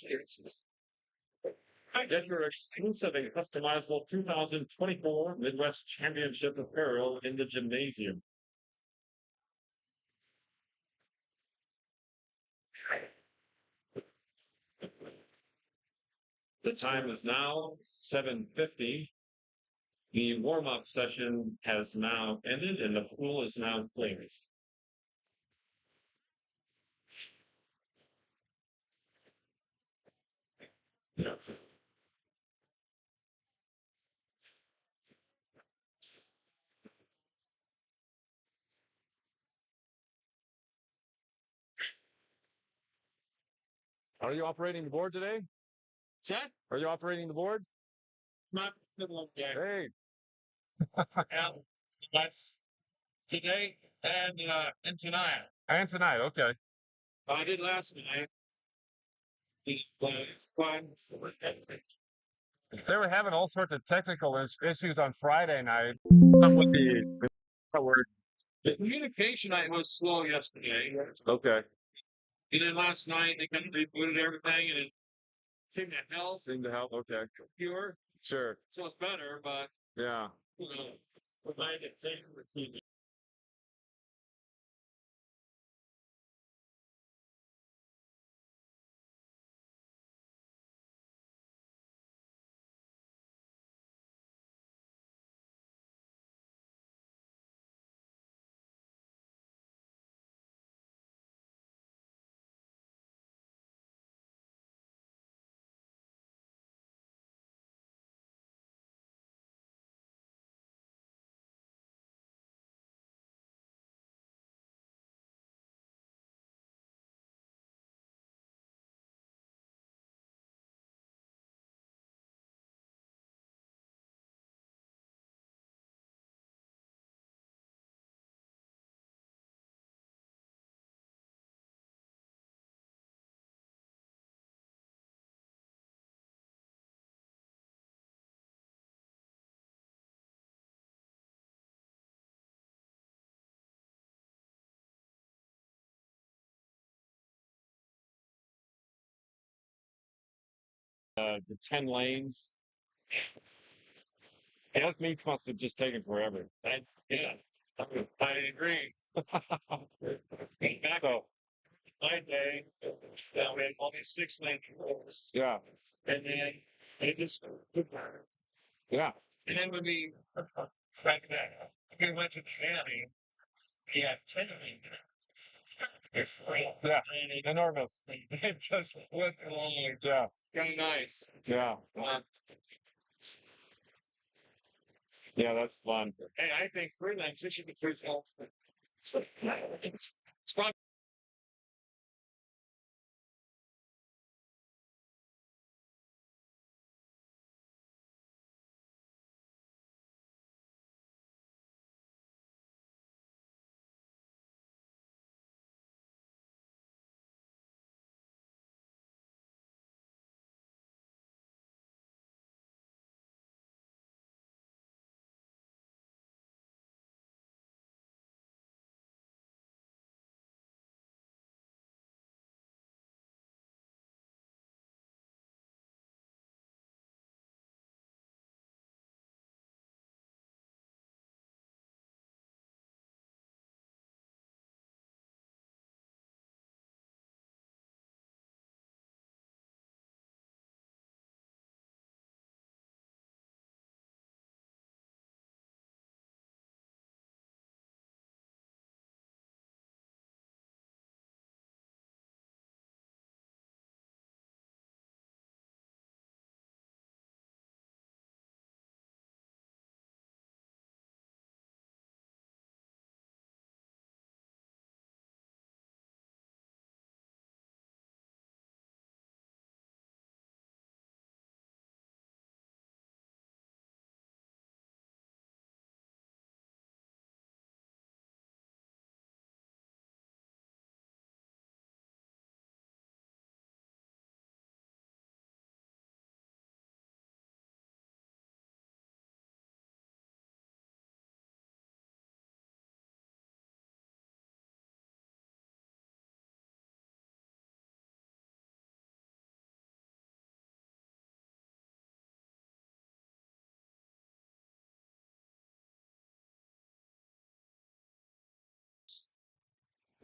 Get your exclusive and customizable 2024 Midwest Championship apparel in the gymnasium. The time is now 7:50. The warm-up session has now ended and the pool is now closed. Yes. Are you operating the board today? Set? Are you operating the board? Not the one game. Hey, And that's today and tonight. and tonight, okay. I did last night. Fun. They were having all sorts of technical issues on Friday night. With the word. The communication I was slow yesterday. Okay. And then last night they kind of rebooted everything and it seemed to help. Seemed to help. Okay. Pure. Sure. So it's better, but Yeah. you know, if I get safe for TV. The 10 lanes. Those meets must have just taken forever. Yeah, I agree. Back So, my day, we had only 6 lane roads. yeah. And then they just Yeah. and then when we back that we went to Miami, we had 10 lane. It's real. Yeah. And Enormous. it just went along. Yeah. Very nice. Yeah. Yeah, that's fun. Hey, I think Freeland should be first. It's probably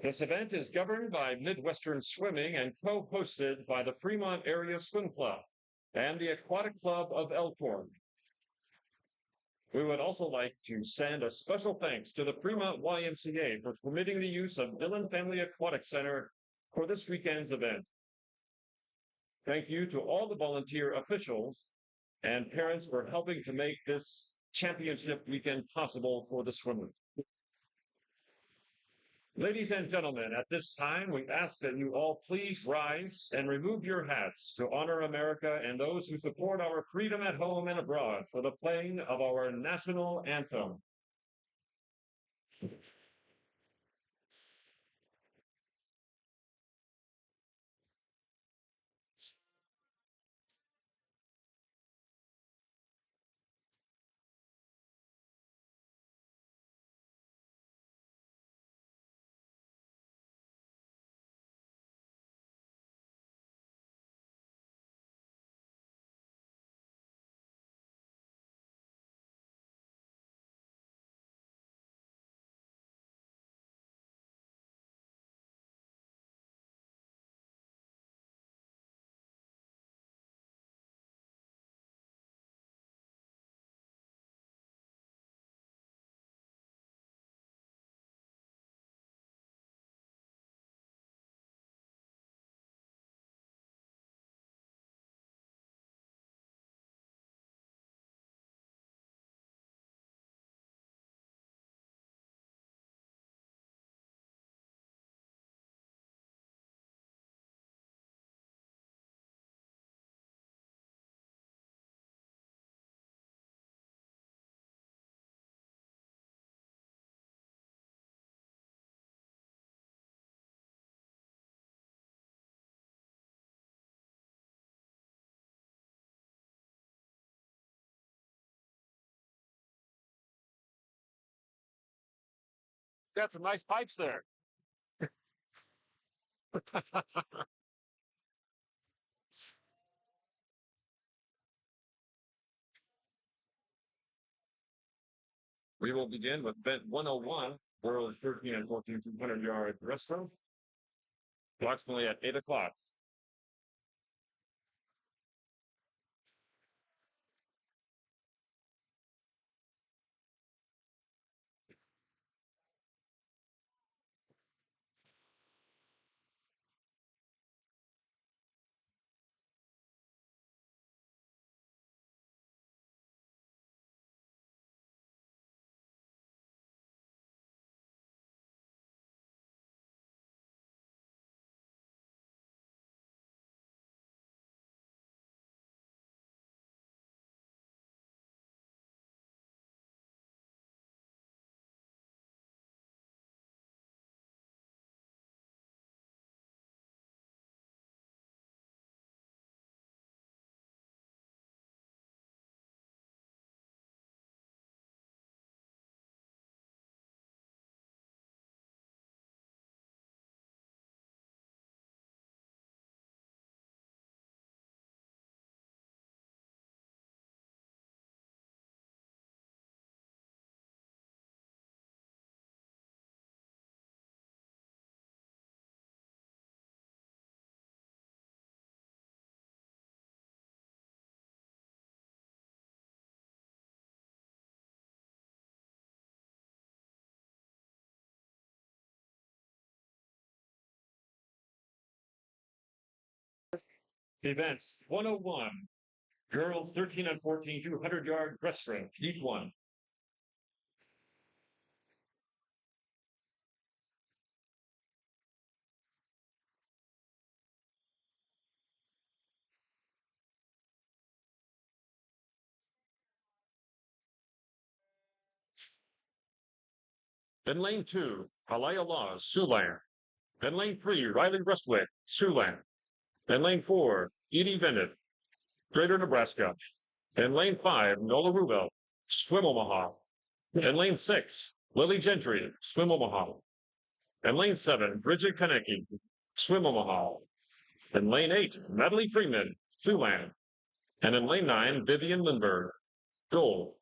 This event is governed by Midwestern Swimming and co-hosted by the Fremont Area Swim Club and the Aquatic Club of Elkhorn. We would also like to send a special thanks to the Fremont YMCA for permitting the use of Dillon Family Aquatic Center for this weekend's event. Thank you to all the volunteer officials and parents for helping to make this championship weekend possible for the swimmers. Ladies and gentlemen, at this time, we ask that you all please rise and remove your hats to honor America and those who support our freedom at home and abroad for the playing of our national anthem. Got some nice pipes there. We will begin with event 101, girls 13 and 14 200-yard breaststroke, approximately at 8 o'clock. Events 101, girls 13 and 14 200-yard breaststroke, heat 1. In lane 2, Halaya Laws, Siouxland. In lane 3, Riley Rustwick, Siouxland. In lane 4, Edie Bennett, Greater Nebraska. In lane 5, Nola Rubel, Swim Omaha. In lane 6, Lily Gentry, Swim Omaha. In lane 7, Bridget Konecki, Swim Omaha. In lane 8, Natalie Freeman, Siouxland. And in lane 9, Vivian Lindbergh, Gold.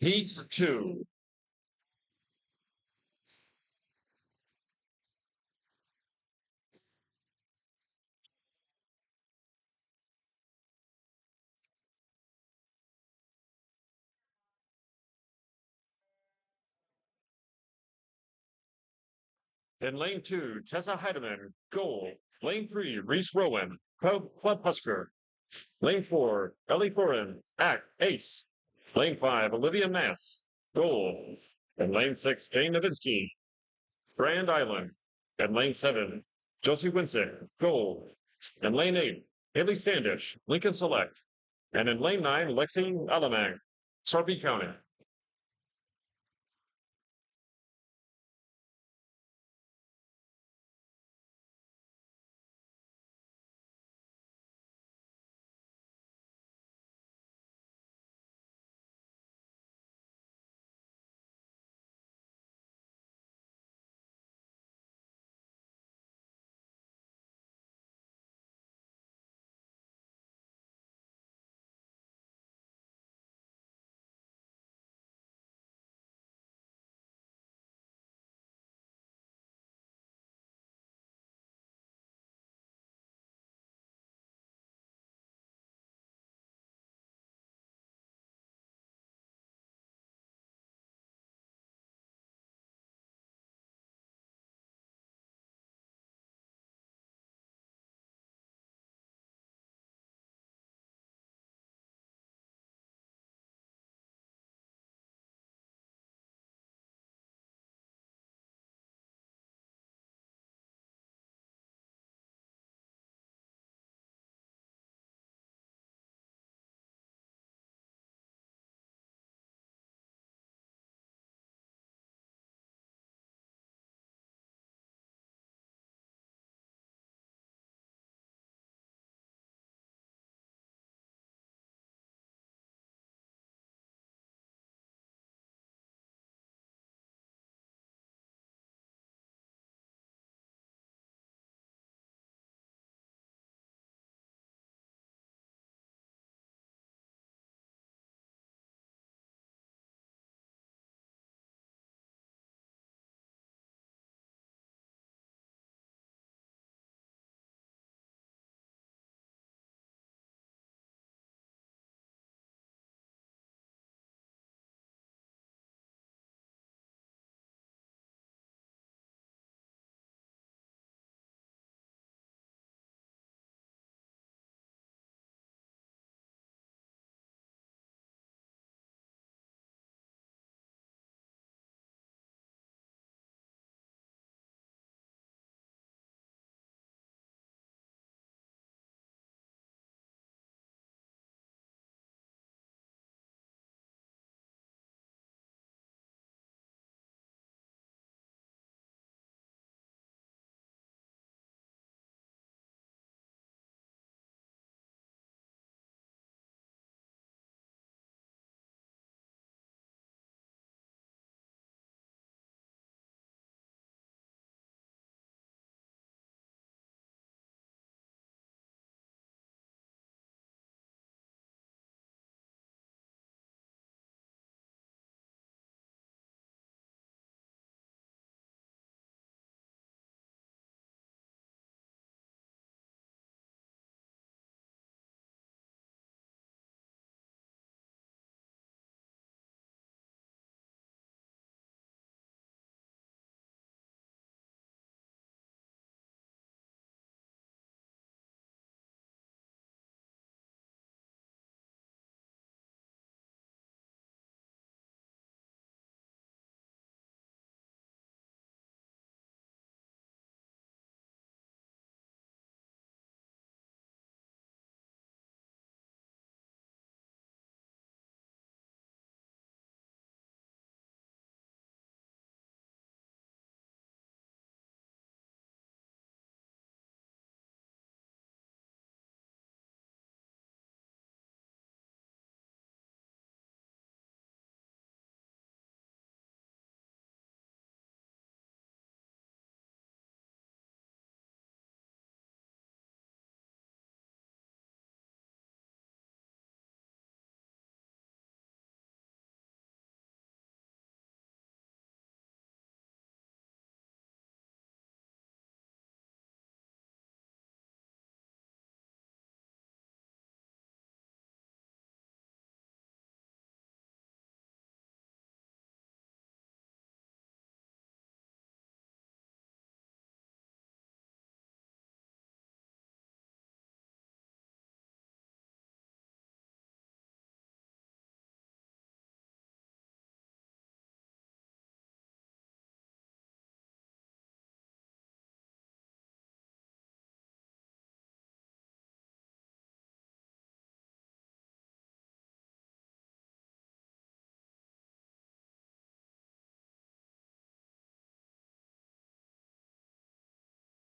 Heat 2. In lane 2, Tessa Heidemann, goal. Lane 3, Reese Rowan, Club Husker. Lane 4, Ellie Foran, ace. Lane 5, Olivia Mass, goal. And lane 6, Jane Novinsky, Grand Island. And lane 7, Josie Winsick, goal. And lane 8, Haley Standish, Lincoln Select. And in lane 9, Lexi Alamang, Sarpy County.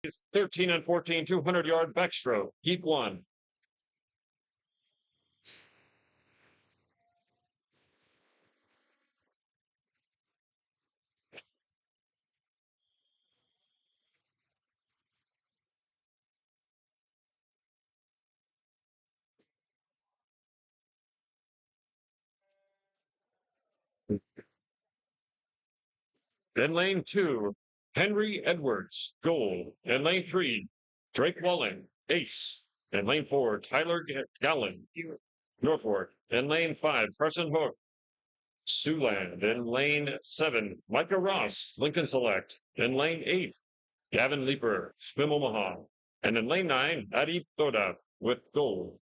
It's 13 and 14, 200-yard backstroke. Heat 1. In lane 2, Henry Edwards, goal. In lane 3, Drake Walling, ace. In lane 4, Tyler Gallen, Norfolk. In lane 5, Carson Hook, Siouxland. In lane 7, Micah Ross, Lincoln Select. In lane 8, Gavin Leeper, Spim Omaha. And in lane 9, Adi Toda with goal.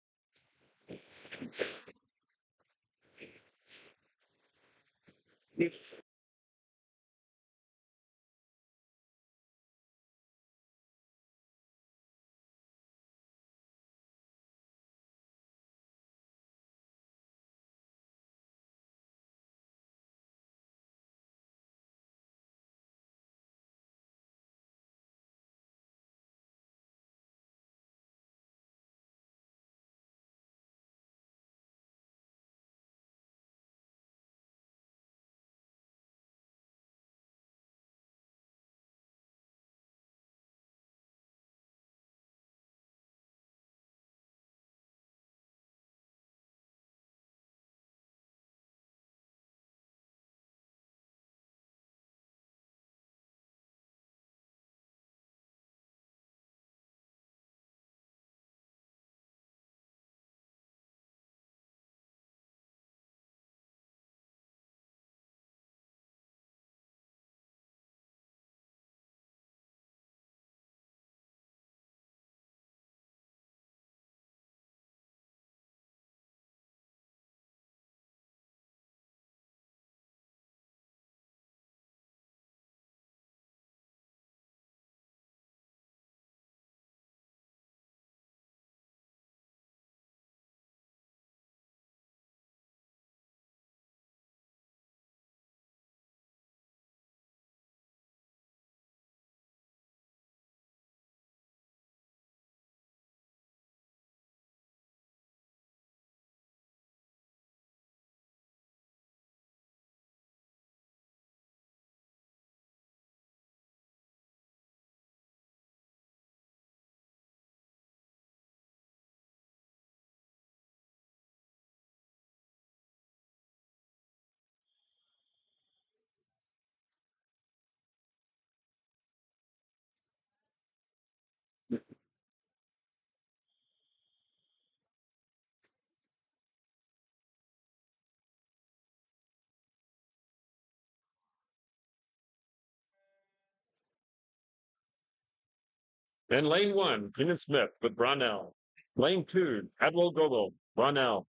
In lane 1, Keenan Smith with Brownell. Lane 2, Adwell Gogo, Brownell.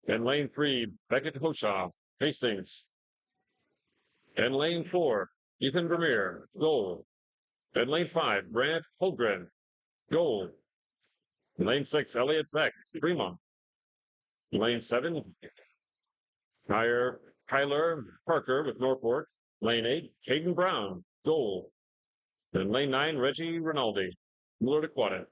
In lane 3, Beckett Hoshaw, Hastings. In lane 4, Ethan Vermeer, goal. In lane 5, Brant Holgren, goal. In lane 6, Elliot Beck, Fremont. In lane 7, Kyler Parker with Norfolk. Lane 8, Caden Brown, goal. In lane 9, Reggie Rinaldi, Millard Aquatic.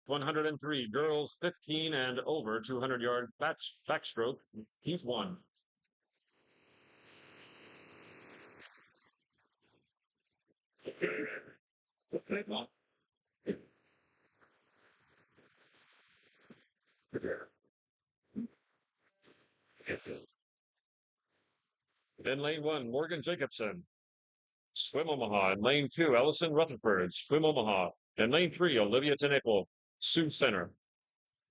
103, girls 15 and over 200-yard backstroke. Heat one. In lane one, Morgan Jacobson, Swim Omaha. In lane two, Ellison Rutherford, Swim Omaha. In lane three, Olivia Tenepo, Sioux Center.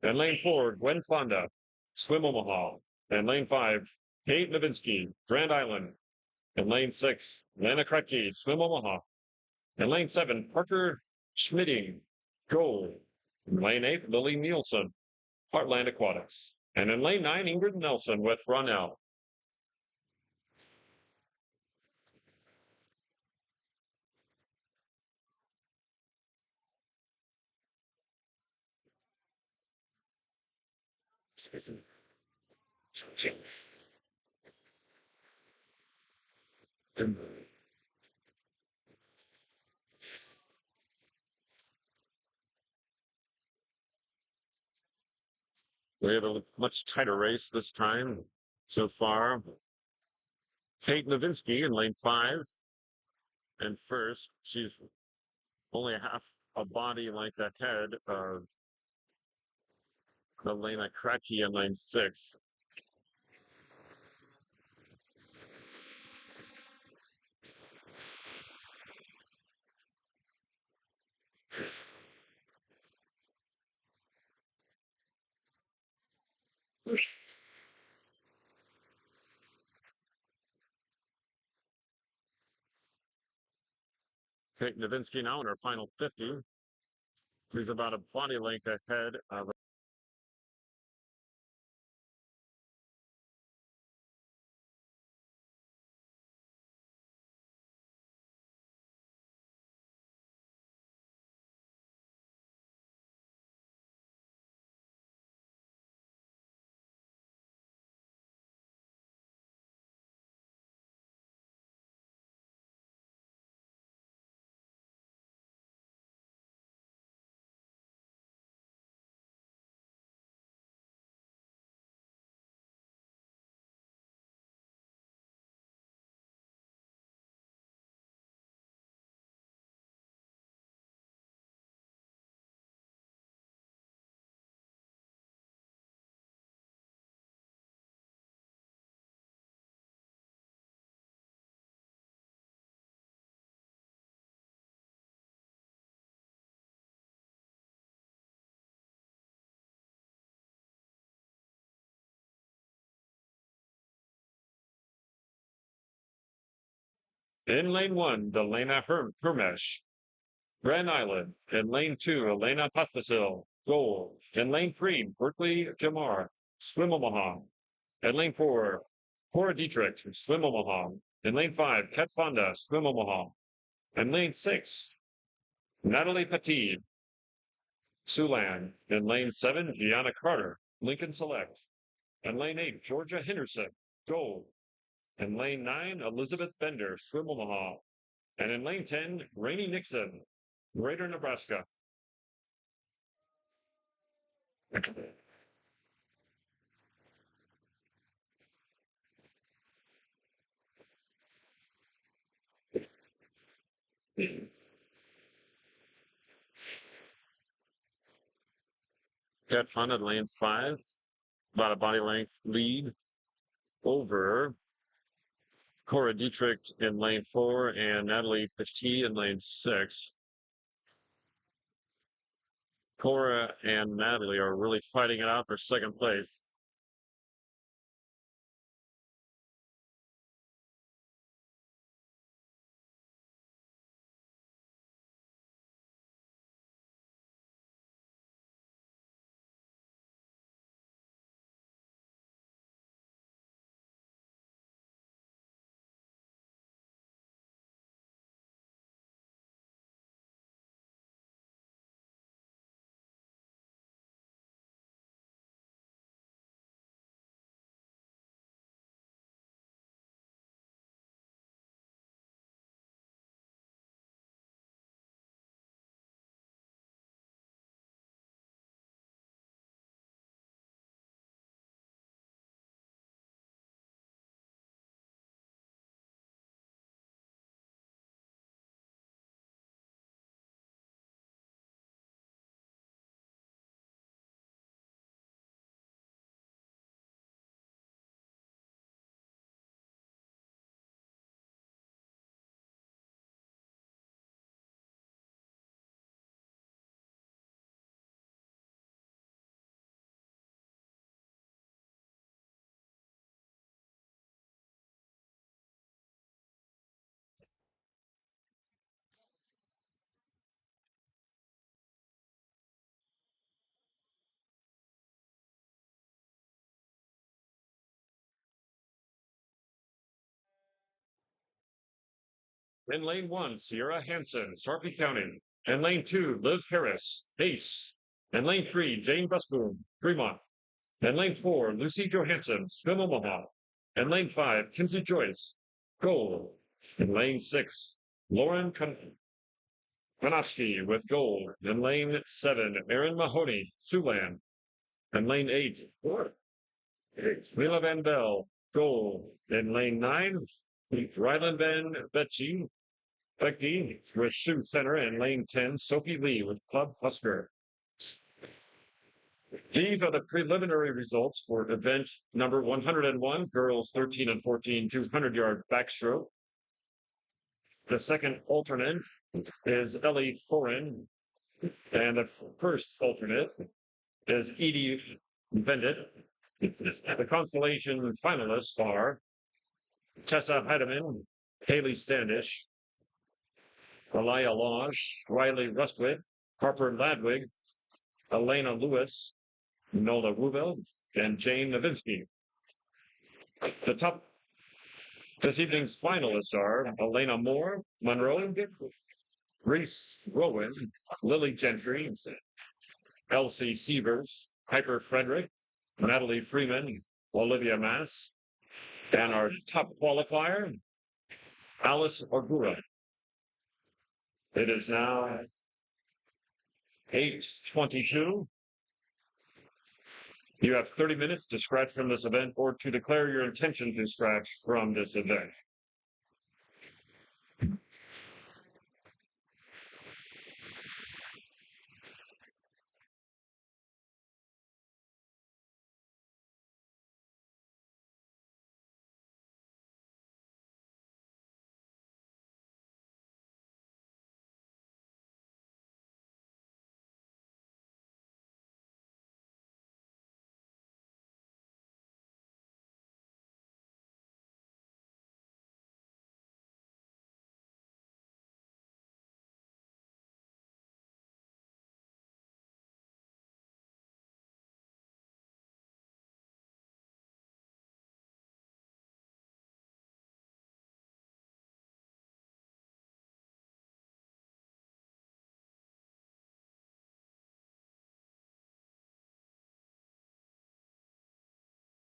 In lane four, Gwen Fonda, Swim Omaha. In lane five, Kate Novinsky, Grand Island. In lane six, Lana Kretke, Swim Omaha. In lane seven, Parker Schmidding, Gold. In lane eight, Lily Nielsen, Heartland Aquatics. And in lane nine, Ingrid Nelson with Ronell. We have a much tighter race this time so far. Kate Novinsky in lane five. And first, she's only half a body length ahead of Elena Kratky in lane six. Kate Novinsky now in her final 50. She's about a body length ahead of in lane one, Delana Hermesh, Grand Island. In lane two, Elena Pathvasil, Gold. In lane three, Berkeley Jamar, Swim Omaha. In lane four, Cora Dietrich, Swim Omaha. In lane five, Kat Fonda, Swim Omaha. In lane six, Natalie Petit, Siouxland. In lane seven, Gianna Carter, Lincoln Select. In lane eight, Georgia Henderson, Gold. In lane nine, Elizabeth Bender, Swim Omaha. And in lane 10, Rainey Nixon, Greater Nebraska. Kat Fonda, lane five, about a body length lead over Cora Dietrich in lane four and Natalie Petit in lane six. Cora and Natalie are really fighting it out for second place. In lane 1, Sierra Hansen, Sarpy County. In lane 2, Liv Harris, Ace. In lane 3, Jane Busboom, Fremont. In lane 4, Lucy Johansson, Swim Omaha. In lane 5, Kinsey Joyce, Gold. In lane 6, Lauren Konofsky with Gold. In lane 7, Aaron Mahoney, Siouxland. In lane 8, Mila Van Bell, Gold. In lane 9, Ryland Van Betchie, Becky with Sioux Center. In lane 10, Sophie Lee with Club Husker. These are the preliminary results for event number 101, girls 13 and 14, 200-yard backstroke. The second alternate is Ellie Foran, and the first alternate is Edie Vendit. The consolation finalists are Tessa Heidemann, Haley Standish, Alaya Lodge, Riley Rustwick, Harper Ladwig, Elena Lewis, Nola Rubel, and Jane Novinsky. This evening's finalists are Elena Moore, Monroe, Reese Rowan, Lily Gentry, Elsie Sievers, Piper Frederick, Natalie Freeman, Olivia Mass, and our top qualifier, Alice Orgura. It is now 8:22. You have 30 minutes to scratch from this event or to declare your intention to scratch from this event.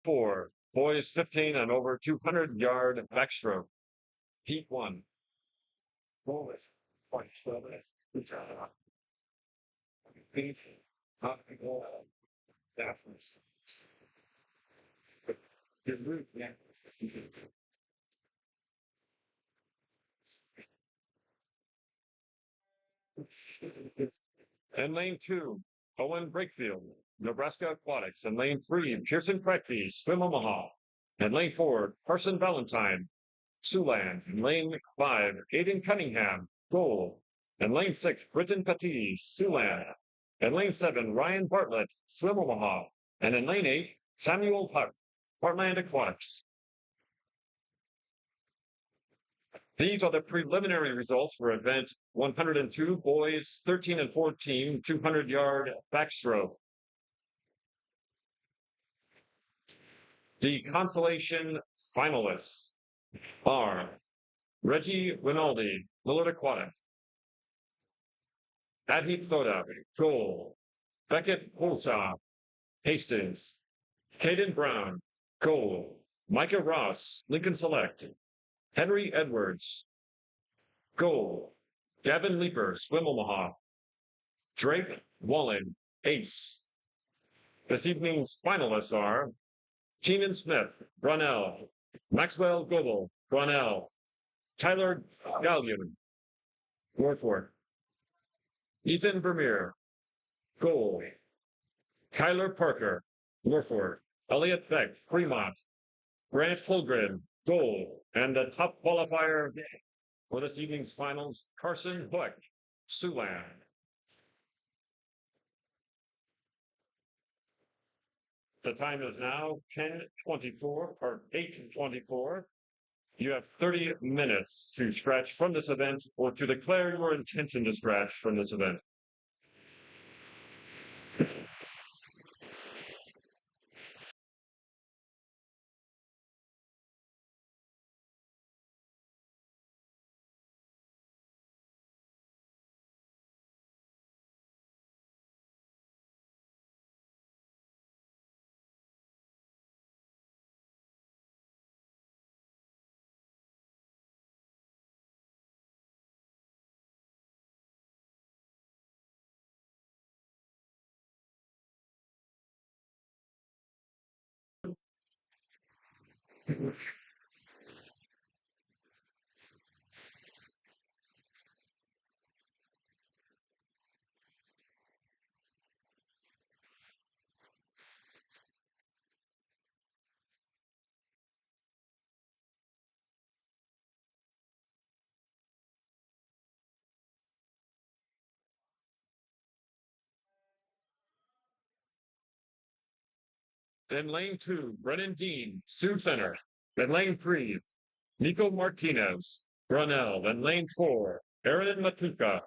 Four, boys 15 and over 200-yard backstroke. Heat 1. Boys, in lane 2, Owen Brakefield, Nebraska Aquatics. In lane 3, Pearson Practice, Swim Omaha. In lane 4, Carson Valentine, Siouxland. In lane 5, Aiden Cunningham, Gold. In lane 6, Britton Petit, Siouxland. In lane 7, Ryan Bartlett, Swim Omaha. And in lane 8, Samuel Huck, Heartland Aquatics. These are the preliminary results for event 102, boys 13 and 14, 200-yard backstroke. The consolation finalists are Reggie Rinaldi, Willard Aquatic, Adhit Thoda, Gold, Beckett Holshaw, Hastings, Caden Brown, Gold, Micah Ross, Lincoln Select, Henry Edwards, Gold, Gavin Leeper, Swim Omaha, Drake Wallen, Ace. This evening's finalists are Keenan Smith, Brunel, Maxwell Goebel, Brunel, Tyler Gallion, Norfolk, Ethan Vermeer, Gold, Kyler Parker, Norfolk, Elliot Beck, Fremont, Grant Holgren, Gold, and the top qualifier for this evening's finals, Carson Hook, Siouxland. The time is now 10:24 or 8:24. You have 30 minutes to scratch from this event or to declare your intention to scratch from this event. In lane 2, Brennan Dean, Sioux Center. In lane 3, Nico Martinez, Brunel. In lane 4, Aaron Matuka,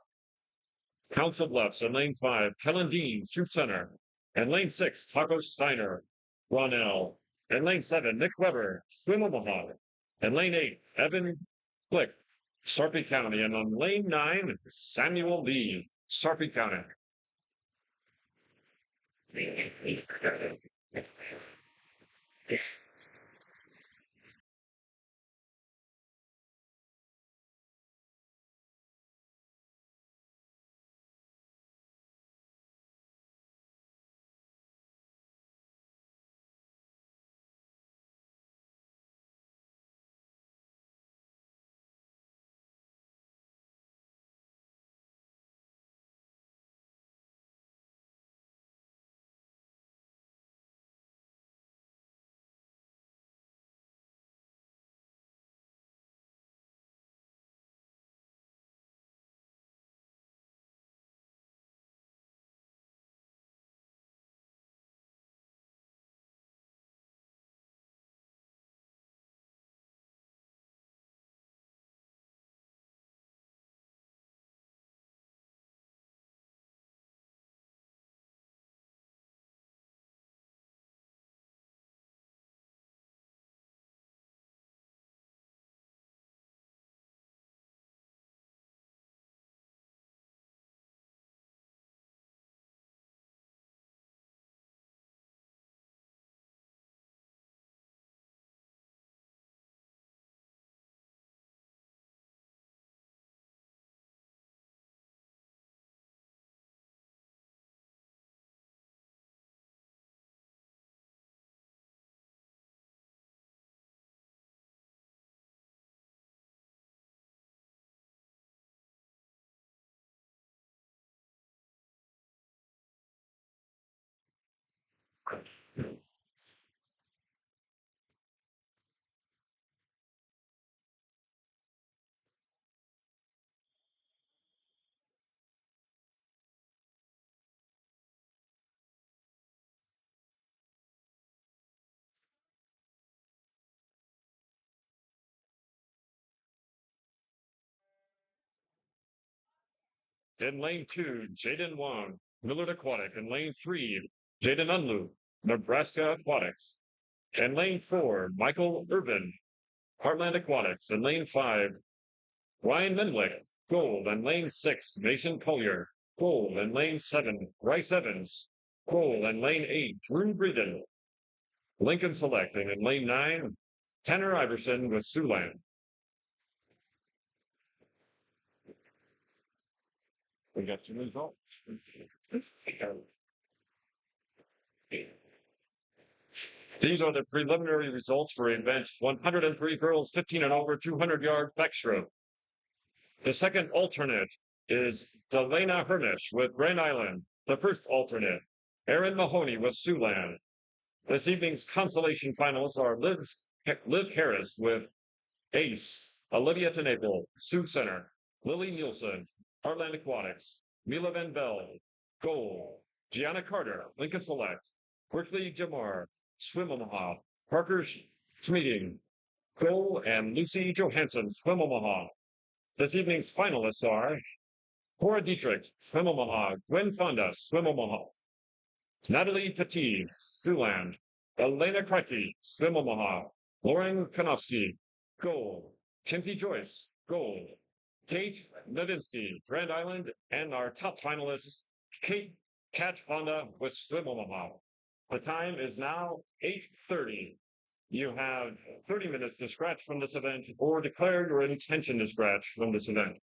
Council Bluffs. In lane 5, Kellen Dean, Sioux Center. In lane 6, Taco Steiner, Brunel. In lane 7, Nick Weber, Swim Omaha. In lane 8, Evan Flick, Sarpy County. And on lane 9, Samuel Lee, Sarpy County. In lane 2, Jaden Wong, Millard Aquatic. In lane 3, Jaden Unlu, Nebraska Aquatics. In lane 4, Michael Urban, Heartland Aquatics. In lane 5, Ryan Menlick, gold. In lane 6, Mason Collier, gold. In lane 7, Bryce Evans, gold. In lane 8, Drew Breeden, Lincoln Select. And in lane 9, Tanner Iverson with Siouxland. We got some results. These are the preliminary results for event 103 girls 15 and over 200-yard backstroke. The second alternate is Delana Hernish with Grand Island. The first alternate, Aaron Mahoney with Siouxland. This evening's consolation finalists are Liv Harris with Ace, Olivia Tenaple, Sioux Center, Lily Nielsen, Heartland Aquatics, Mila Van Bell, Gold, Gianna Carter, Lincoln Select, Berkeley Jamar, Swim Omaha, Parker Smeeting, Gold, and Lucy Johansson, Swim Omaha. This evening's finalists are Cora Dietrich, Swim Omaha, Gwen Fonda, Swim Omaha, Natalie Petit, Siouxland, Elena Krike, Swim Omaha, Lauren Kanofsky, Gold, Kinsey Joyce, Gold, Kate Levinsky, Grand Island, and our top finalists, Kat Fonda with Swim Omaha. The time is now 8:30. You have 30 minutes to scratch from this event or declare your intention to scratch from this event.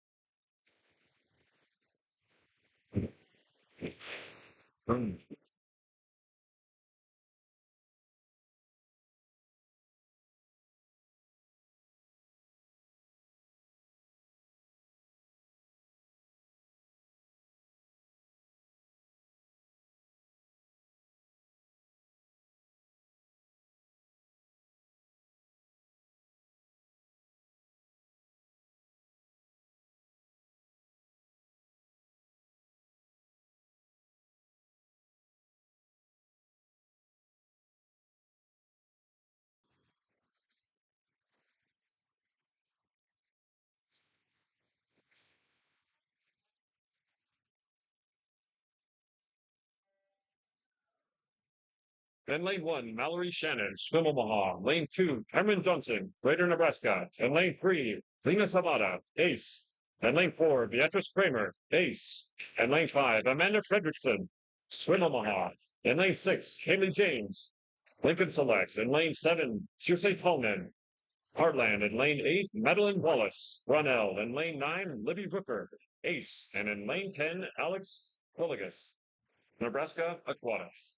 In lane 1, Mallory Shannon, Swim Omaha. Lane 2, Cameron Johnson, Greater Nebraska. In lane 3, Lena Sabata, Ace. In lane 4, Beatrice Kramer, Ace. In lane 5, Amanda Fredrickson, Swim Omaha. In lane 6, Haley James, Lincoln Select. In lane 7, Susie Tallman, Heartland. In lane 8, Madeline Wallace, Ronell. In lane 9, Libby Brooker, Ace. And in lane 10, Alex Holigas, Nebraska Aquatics.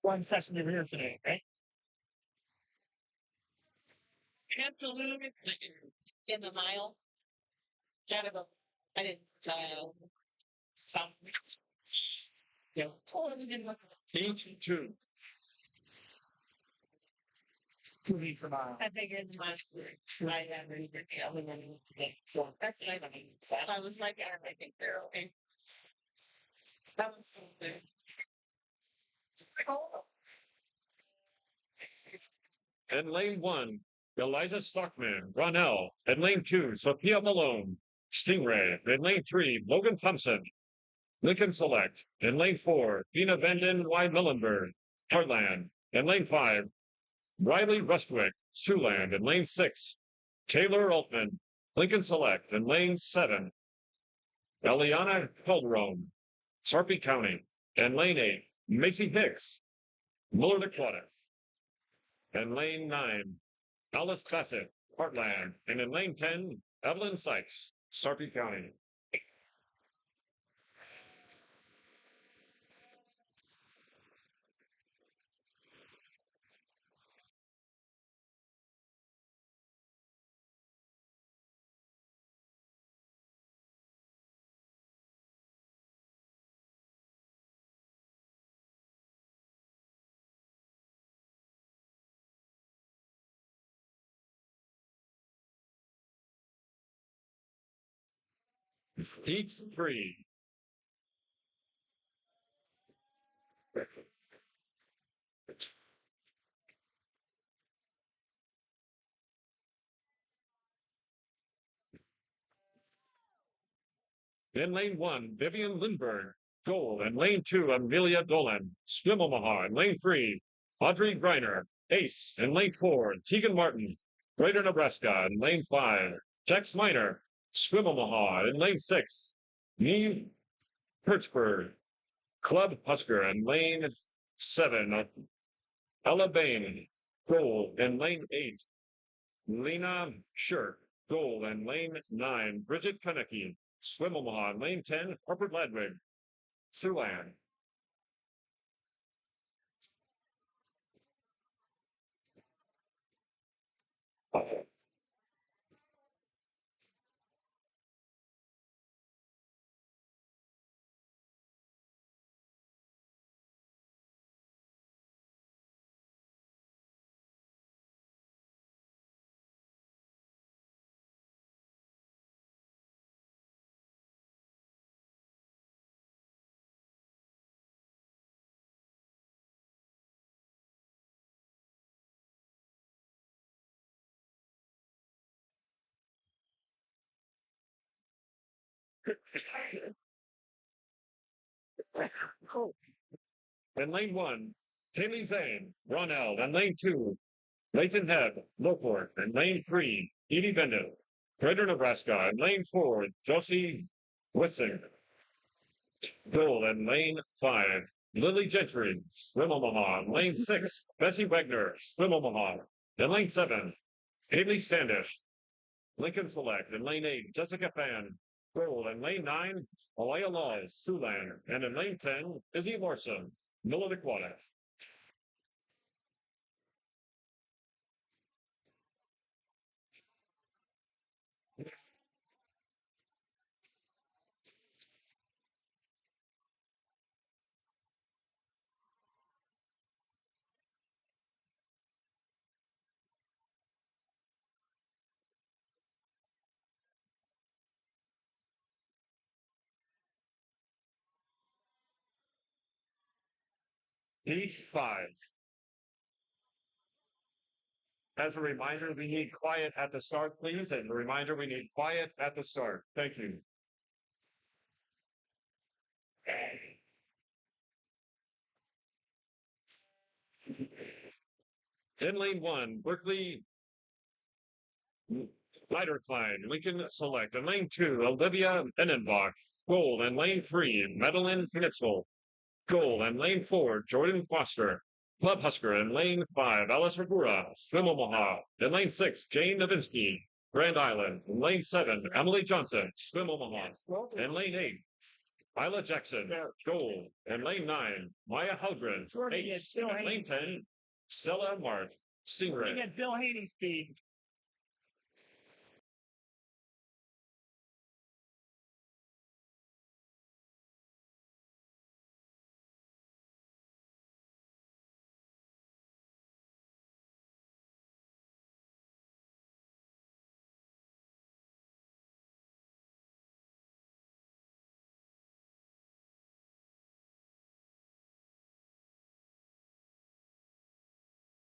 One session of here today, right? Absolutely. In the mile. Out of a, I didn't, some. Yeah. Totally didn't look. 8-2. For mile. I figured my, I had really good deal and then, so that's what I mean. I was like, I think they're okay. That was so good. In lane 1, Eliza Stockman, Ronell. In lane 2, Sophia Malone, Stingray. In lane 3, Logan Thompson, Lincoln Select. In lane 4, Tina Vanden Y. Millenberg, Heartland. In lane 5, Riley Rustwick, Siouxland. In lane 6, Taylor Altman, Lincoln Select. In lane 7, Eliana Calderon, Sarpy County. In lane 8, Macy Hicks, Millard Aquatics. In lane 9, Alice Bassett, Heartland. And in lane 10, Evelyn Sykes, Sarpy County. Heat 3. In lane 1, Vivian Lindbergh, gold. In lane 2, Amelia Dolan, Swim Omaha. In lane 3, Audrey Griner, ace. In lane 4, Tegan Martin, Greater Nebraska. In lane 5, Tex Miner, Swim Omaha. In lane 6, Neve Hertzberg, Club Husker. In lane 7, Ella Bain, gold. In lane 8, Lena Shirk, gold. In lane 9, Bridget Konecki, Swim Omaha. In lane 10, Harper Ladwig, Siouxland. In lane 1, Kaylee Zane, Ronell. In lane 2, Leighton Head, Lowport. In lane 3, Edie Bendit, Greater Nebraska. In lane 4, Josie Wissing, gold. In lane 5, Lily Gentry, Swim Omaha. In lane 6, Bessie Wagner, Swim Omaha. In lane 7, Haley Standish, Lincoln Select. In lane 8, Jessica Fan, gold. In lane 9, Alaya Laws, Siouxland. And in lane 10, Izzy Larson, Millard Aquatics. Heat 5. As a reminder, we need quiet at the start, please. And a reminder, we need quiet at the start. Thank you. In lane 1, Berkeley Lighterklein, Lincoln Select. In lane 2, Olivia Enenbach, gold. In lane 3, Madeline Knitzel, gold. In lane 4, Jordan Foster, Club Husker. In lane 5, Alice Ragura, Swim Omaha. In lane 6, Jane Novinsky, Grand Island. In lane 7, Emily Johnson, Swim Omaha. In lane 8, Isla Jackson, gold. In lane 9, Maya Halgren, ace. In lane 10, Stella Mart, Stingray. Get Bill Haney speed.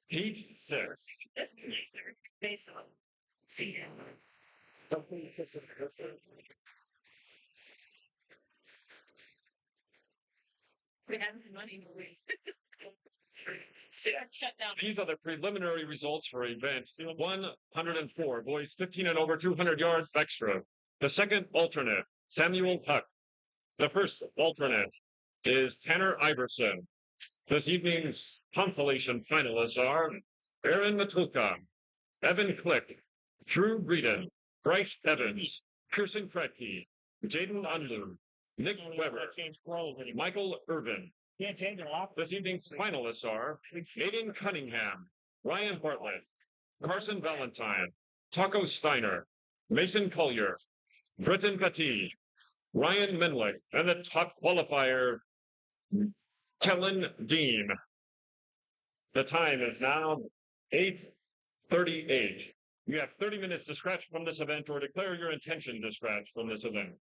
Heat 6. This is nicer. Based on see we have money to wait. Shut down. These are the preliminary results for event 104, boys 15 and over 200 yards backstroke. The second alternate, Samuel Huck. The first alternate is Tanner Iverson. This evening's consolation finalists are Aaron Matulka, Evan Click, Drew Breeden, Bryce Evans, Kirsten Kretke, Jaden Unlu, Nick Weber, Michael Irvin. Can't change it off. This evening's finalists are Aiden Cunningham, Ryan Bartlett, Carson Valentine, Taco Steiner, Mason Collier, Britton Petit, Ryan Menwick, and the top qualifier, Kellen Dean. The time is now 8:38. You have 30 minutes to scratch from this event or declare your intention to scratch from this event.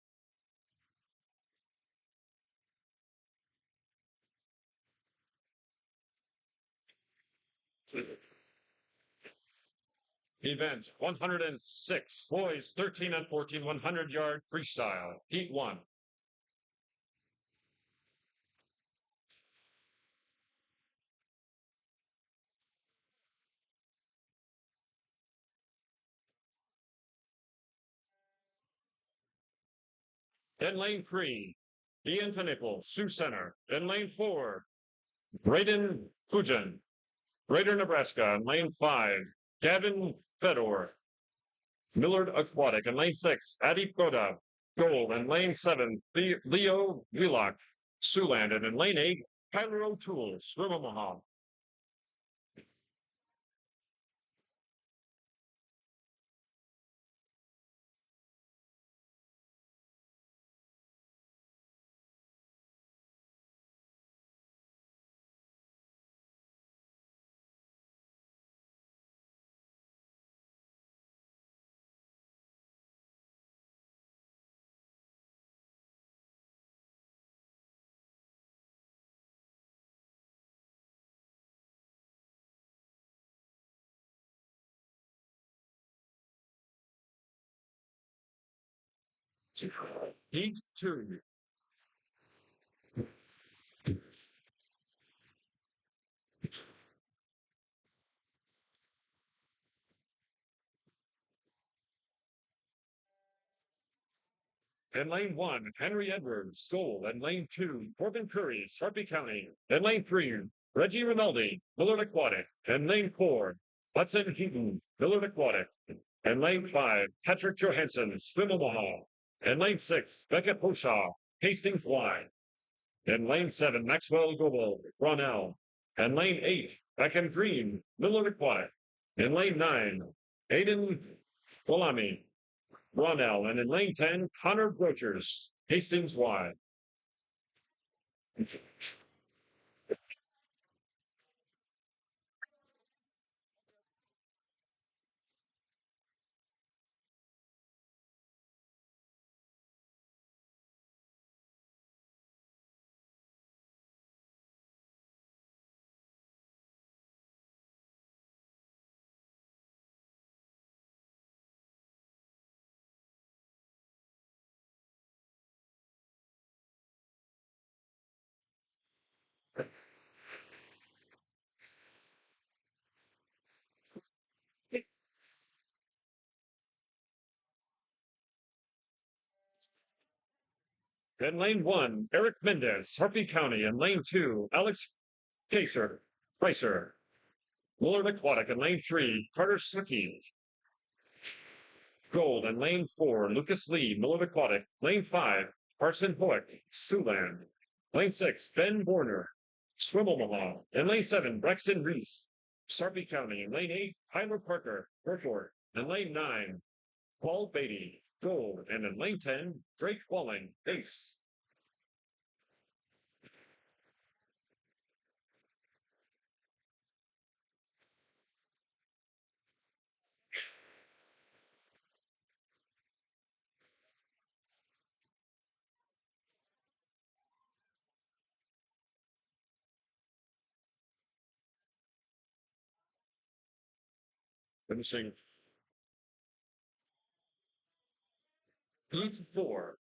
Event 106, boys 13 and 14, 100-yard freestyle, heat 1. In lane 3, Ian Finickle, Sioux Center. In lane 4, Braden Fujin, Greater Nebraska. In lane 5, Gavin Fedor, Millard Aquatic. In lane 6, Adip Goda, Gold. In lane 7, Leo Wheelock, Siouxland. And in lane 8, Tyler O'Toole, Swim Omaha. Heat 2. In lane 1, Henry Edwards, Gold. In lane 2, Corbin Curry, Sarpy County. In lane 3, Reggie Rinaldi, Millard Aquatic. In lane 4, Hudson Heaton, Millard Aquatic. In lane 5, Patrick Johansson, Swim Omaha. In lane 6, Becca Poshaw, Hastings Y. In lane 7, Maxwell Goebel, Ronell. In lane 8, Beckham Green, Millard Aquatic. In lane 9, Aiden Folami, Ronell. And in lane 10, Connor Brochers, Hastings Y. In lane 1, Eric Mendez, Sarpy County. In lane 2, Alex Pricer, Willard Aquatic. In lane 3, Carter Slicky, Gold. In lane 4, Lucas Lee, Millard Aquatic. Lane 5, Carson Hoek, Siouxland. Lane 6, Ben Borner, Swim Omaha. In lane 7, Braxton Reese, Sarpy County. In lane 8, Tyler Parker, Hereford. In lane 9, Paul Beatty, Gold. And in lane 10, Drake Walling, Ace. Finishing Heat 4.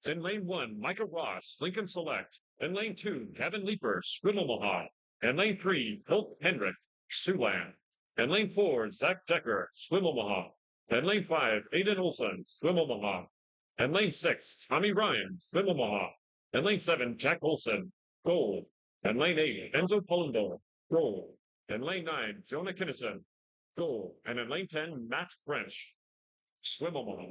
In lane 1, Micah Ross, Lincoln Select. In lane 2, Gavin Leeper, Swim Omaha. In lane 3, Holt Hendrick, Siouxland. In lane 4, Zach Decker, Swim Omaha. In lane 5, Aiden Olson, Swim Omaha. In lane 6, Tommy Ryan, Swim Omaha. In lane 7, Jack Olson, Gold. In lane 8, Enzo Polando, Gold. In lane 9, Jonah Kinnison, Gold. And in lane 10, Matt French, Swim Omaha.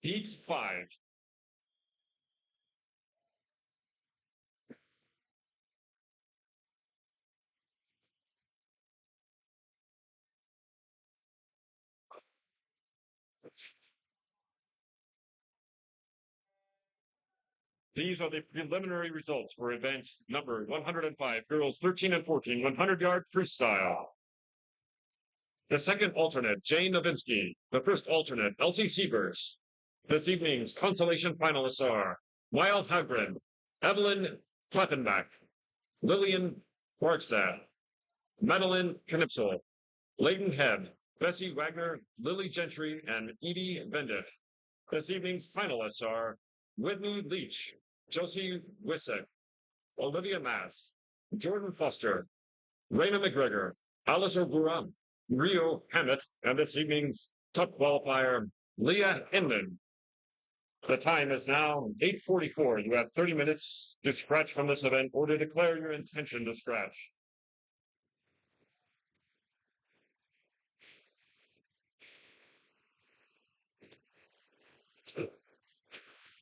Heat 5. These are the preliminary results for event number 105, girls 13 and 14, 100-yard freestyle. The second alternate, Jane Novinsky. The first alternate, Elsie Sievers. This evening's consolation finalists are Wild Hagrid, Evelyn Klaffenbach, Lillian Barkstad, Madeline Knipsel, Leighton Head, Bessie Wagner, Lily Gentry, and Edie Bendit. This evening's finalists are Whitney Leach, Josie Wissick, Olivia Mass, Jordan Foster, Raina McGregor, Alice O'Gura, Rio Hammett, and this evening's top qualifier, Leah Inman. The time is now 8:44. You have 30 minutes to scratch from this event or to declare your intention to scratch. The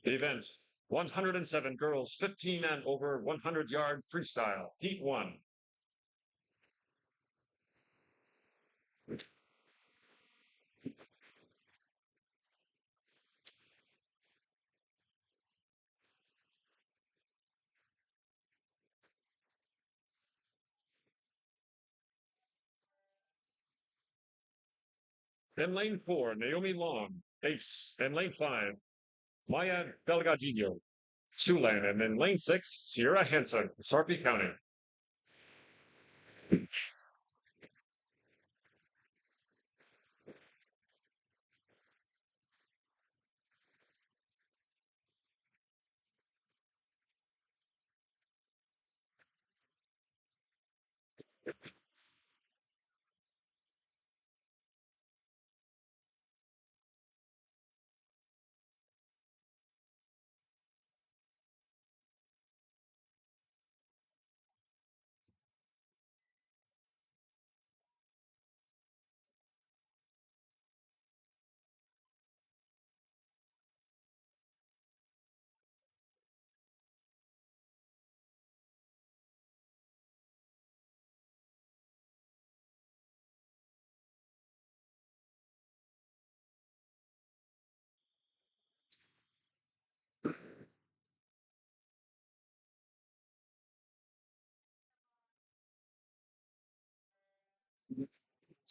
event, 107 girls, 15 and over, 100-yard freestyle, Heat 1. In lane 4, Naomi Long, ace. In lane 5, Maya Delgadillo, Siouxland. And in lane 6, Sierra Hansen, Sarpy County.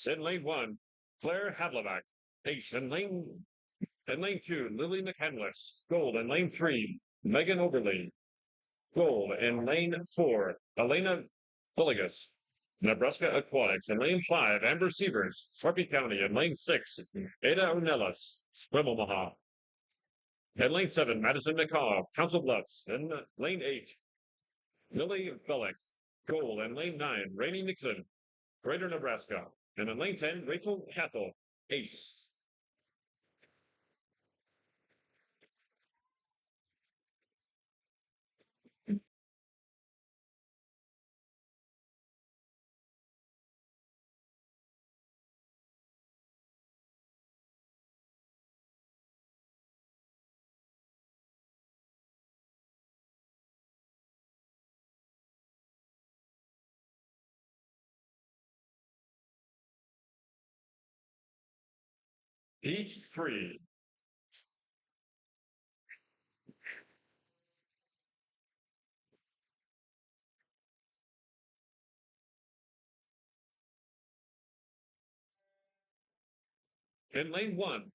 In lane one, Claire Havlavac, ace. In lane two, Lily McCandless, gold. In lane three, Megan Overly, gold. In lane four, Elena Villegas, Nebraska Aquatics. In lane five, Amber Sievers, Sarpy County. In lane six, Ada Ornelas, Swim Omaha. In lane seven, Madison McCaw, Council Bluffs. In lane eight, Lily Bellick, gold. In lane nine, Rainey Nixon, Greater Nebraska. And in lane 10, Rachel Cathell, ace. Heat three. In lane one,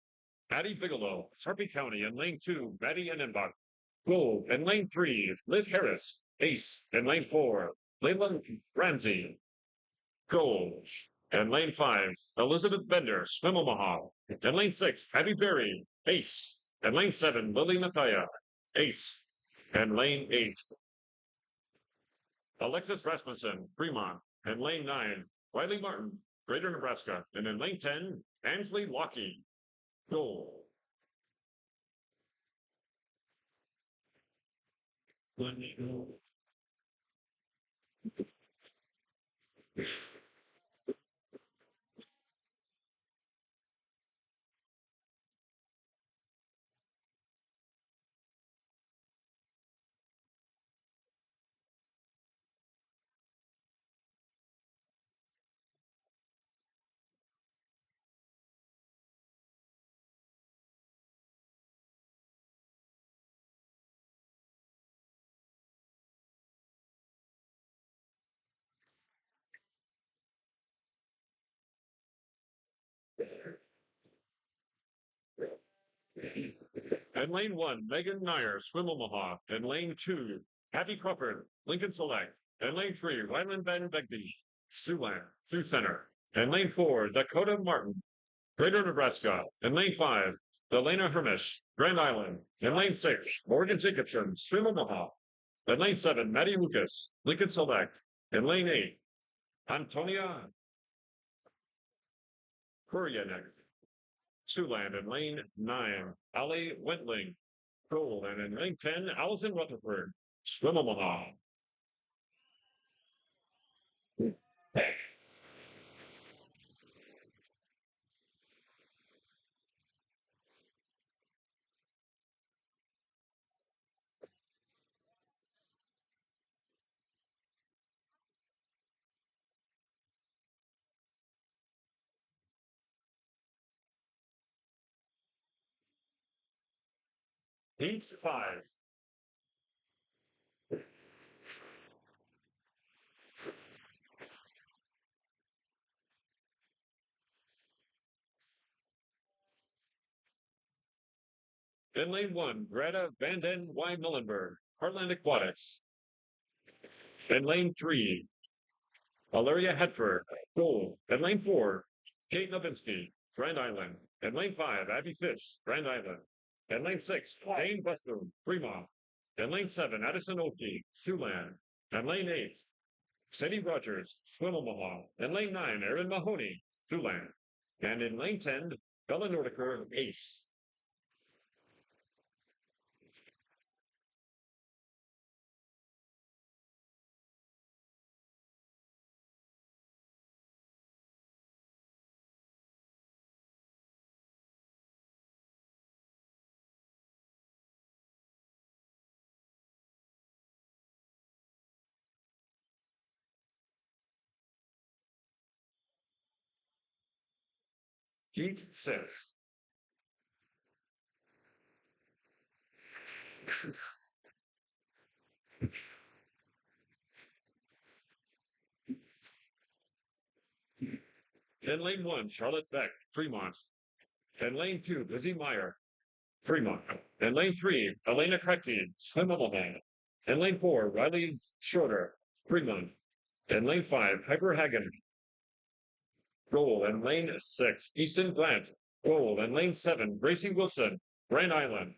Patty Bigelow, Sarpy County. In lane two, Maddie Enenbach, gold. In lane three, Liv Harris, ace. In lane four, Leland Ramsey, gold. In lane five, Elizabeth Bender, Swim Omaha. In lane six, Patty Berry, ace. In lane seven, Lily Mathia, ace. In lane eight, Alexis Rasmussen, Fremont. In lane nine, Wiley Martin, Greater Nebraska. And in lane 10, Ansley Lockheed, gold. In lane one, Megan Nair, Swim Omaha. In lane two, Patty Crawford, Lincoln Select. In lane three, Ryland Van Begbie, Sioux Center. In lane four, Dakota Martin, Greater Nebraska. In lane five, Delana Hermish, Grand Island. In lane six, Morgan Jacobson, Swim Omaha. In lane seven, Maddie Lucas, Lincoln Select. In lane eight, Antonia Kuryanek, Siouxland. In lane nine, Ali Wentling, gold. And in lane 10, Allison Rutherford, Swim Omaha. Heat five. In lane one, Greta Vanden Y. Millenberg, Heartland Aquatics. In lane three, Valeria Hetford, gold. In lane four, Kate Novinsky, Grand Island. In lane five, Abby Fish, Grand Island. In lane six, Dane Westham, Fremont. In lane seven, Addison Oki, Siouxland. In lane eight, Sadie Rogers, Swim Omaha. In lane nine, Erin Mahoney, Siouxland. And in lane 10, Bella Nordiker, Ace. Heat six. In lane 1, Charlotte Beck, Fremont. In lane 2, Lizzie Meyer, Fremont. In lane 3, Elena Kretkin, Wimbledon. In lane 4, Riley Schroeder, Fremont. In lane 5, Piper Hagen, goal. In lane 6, Easton Grant, goal. In lane 7, Gracie Wilson, Grand Island.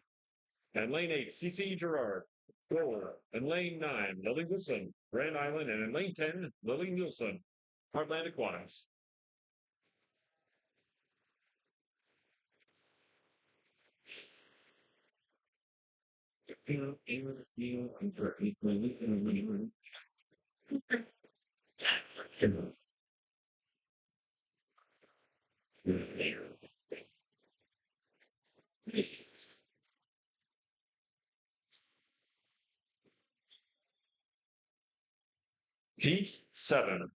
In lane 8, CC Gerard, goal. In lane 9, Lily Wilson, Grand Island. And in lane 10, Lily Nielsen, Heartland Aquatics. Heat 7.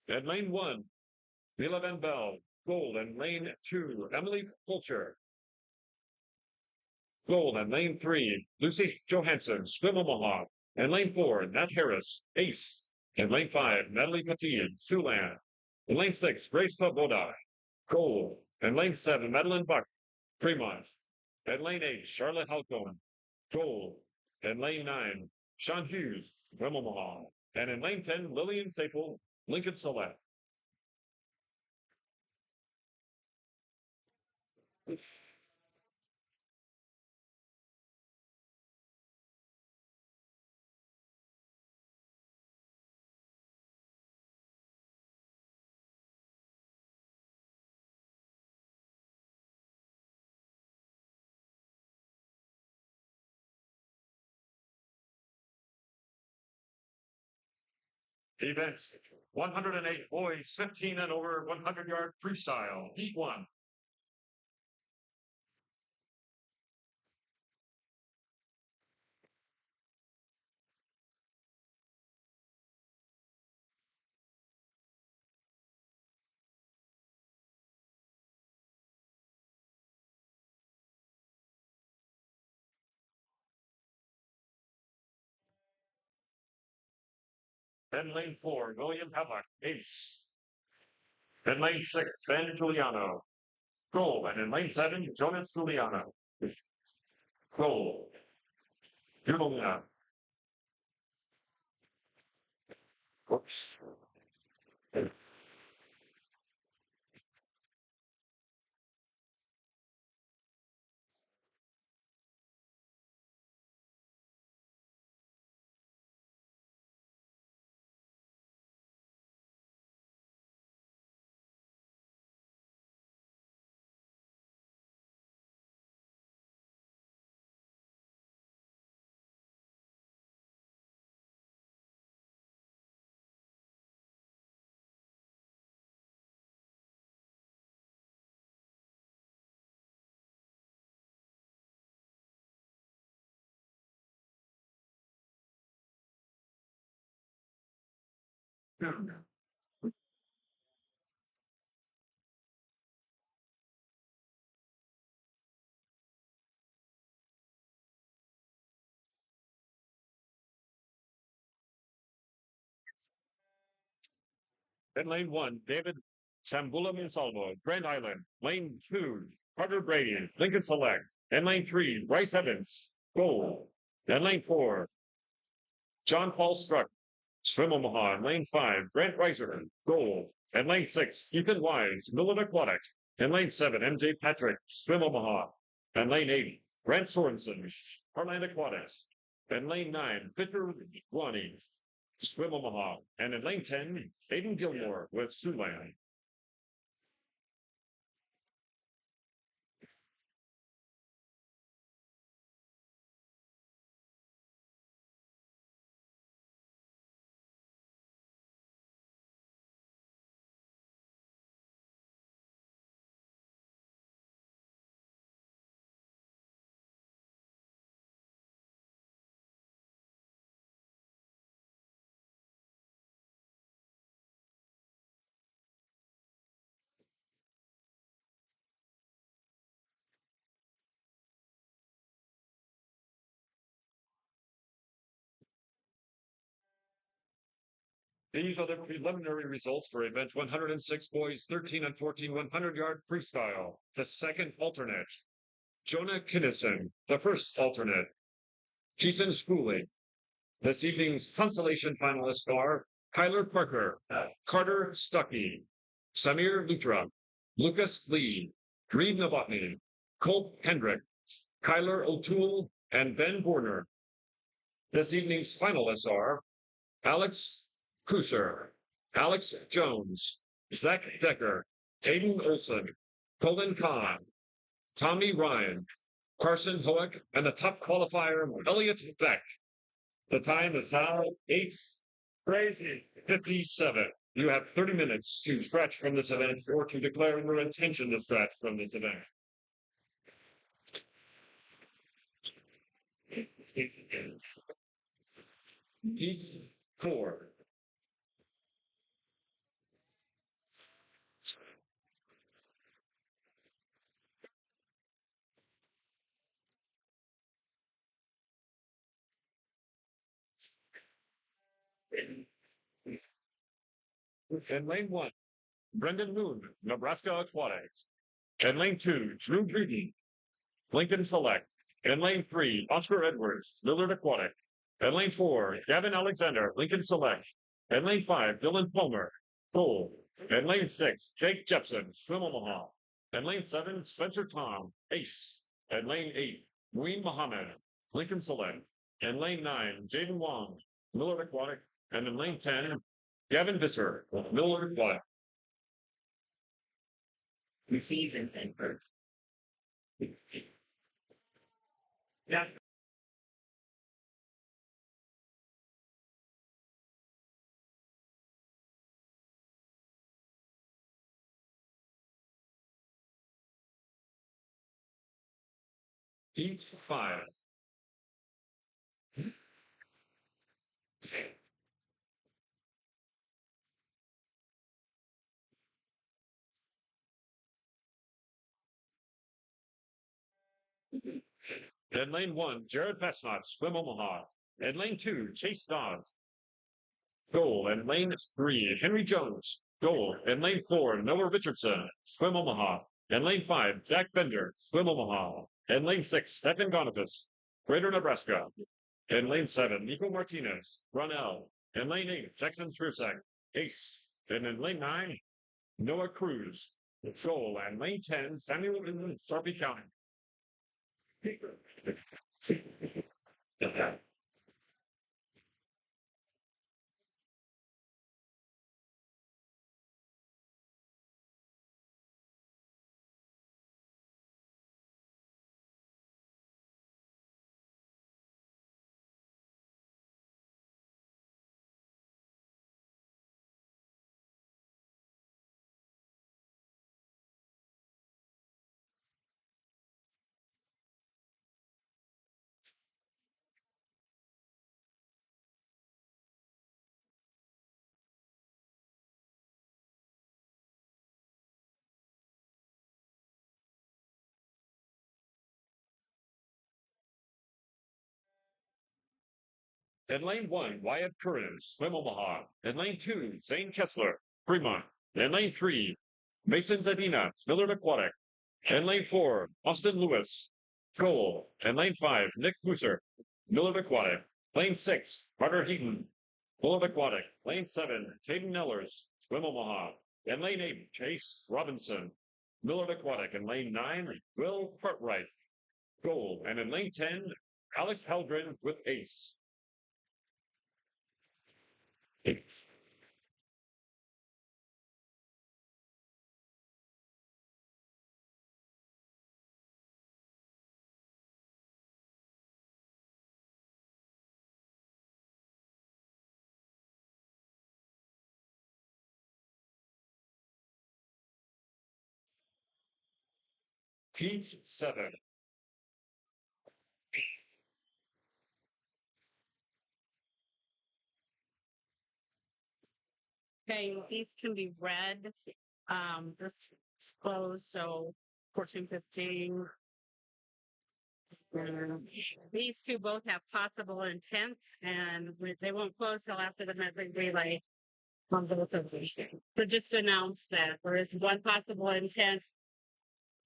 In lane 1, Mila Van Bell, gold. In lane 2, Emily Fulcher, gold. In lane 3, Lucy Johansson, Swim Omaha. In lane 4, Nat Harris, ace. In lane 5, Natalie Petit, Siouxland. In lane 6, Grace Svoboda, gold. In lane 7, Madeline Buck, Fremont. In lane 8, Charlotte Halcone, gold. In lane 9, Sean Hughes, Swim Omaha. And in lane 10, Lillian Staple, Lincoln Select. Events 108 boys, 15 and over, 100-yard freestyle, heat 1. In lane 4, William Haddock, ace. In lane 6, Ben Giuliano, goal. And in lane 7, Jonas Giuliano, goal. Giuliano. Oops. In lane 1, David Sambula Monsalvo, Grand Island. Lane 2, Carter Brady, Lincoln Select. In lane 3, Bryce Evans, goal. In lane 4, John Paul Struck, Swim Omaha. In lane 5, Grant Reiser, goal. In lane 6, Ethan Wise, Millen Aquatic. In lane 7, MJ Patrick, Swim Omaha. In lane 8, Grant Sorensen, Heartland Aquatics. In lane 9, Victor Guani, Swim Omaha. And in lane 10, Aiden Gilmore with Siouxland. These are the preliminary results for event 106 boys 13 and 14 100-yard freestyle. The second alternate, Jonah Kinnison. The first alternate, Jason Schooley. This evening's consolation finalists are Kyler Parker, Carter Stuckey, Samir Luthra, Lucas Lee, Reed Novotny, Colt Hendrick, Kyler O'Toole, and Ben Borner. This evening's finalists are Alex Kusher, Alex Jones, Zach Decker, Aiden Olson, Colin Kahn, Tommy Ryan, Carson Hoek, and the top qualifier, Elliot Beck. The time is now 8:57. You have 30 minutes to stretch from this event or to declare your intention to stretch from this event. Heat 4. In lane 1, Brendan Moon, Nebraska Aquatics. In lane 2, Drew Greedy, Lincoln Select. In lane 3, Oscar Edwards, Lillard Aquatic. In lane 4, Gavin Alexander, Lincoln Select. In lane 5, Dylan Palmer, Full. In lane 6, Jake Jepson, Swim Omaha. In lane 7, Spencer Tom, Ace. In lane 8, Ween Muhammad, Lincoln Select. In lane 9, Jaden Wong, Millard Aquatic. And in lane 10, Gavin Visser, Millard Aquatic. Receive and send first. Yeah. Heat 5. In lane 1, Jared Pesnot, Swim Omaha. In lane 2, Chase Dodds, goal. In lane 3, Henry Jones, goal. In lane 4, Noah Richardson, Swim Omaha. In lane 5, Jack Bender, Swim Omaha. In lane 6, Stephen Gonifus, Greater Nebraska. In lane 7, Nico Martinez, Ronell. In lane 8, Jackson Sprusak, Ace. And in lane 9, Noah Cruz, goal. And lane 10, Samuel in Sarpy County. In lane 1, Wyatt Curran, Swim Omaha. In lane 2, Zane Kessler, Fremont. In lane 3, Mason Zadina, Millard Aquatic. In lane 4, Austin Lewis, goal. In lane 5, Nick Busser, Millard Aquatic. Lane 6, Carter Heaton, Millard Aquatic. Lane 7, Caden Nellers, Swim Omaha. In lane 8, Chase Robinson, Millard Aquatic. In lane 9, Will Cartwright, goal. And in lane 10, Alex Heldren with ace. Heat 7. Okay, these can be read. This is closed, so 14:15. These two both have possible intents, and they won't close till after the medley relay. on the resolution. So just announce that there is one possible intent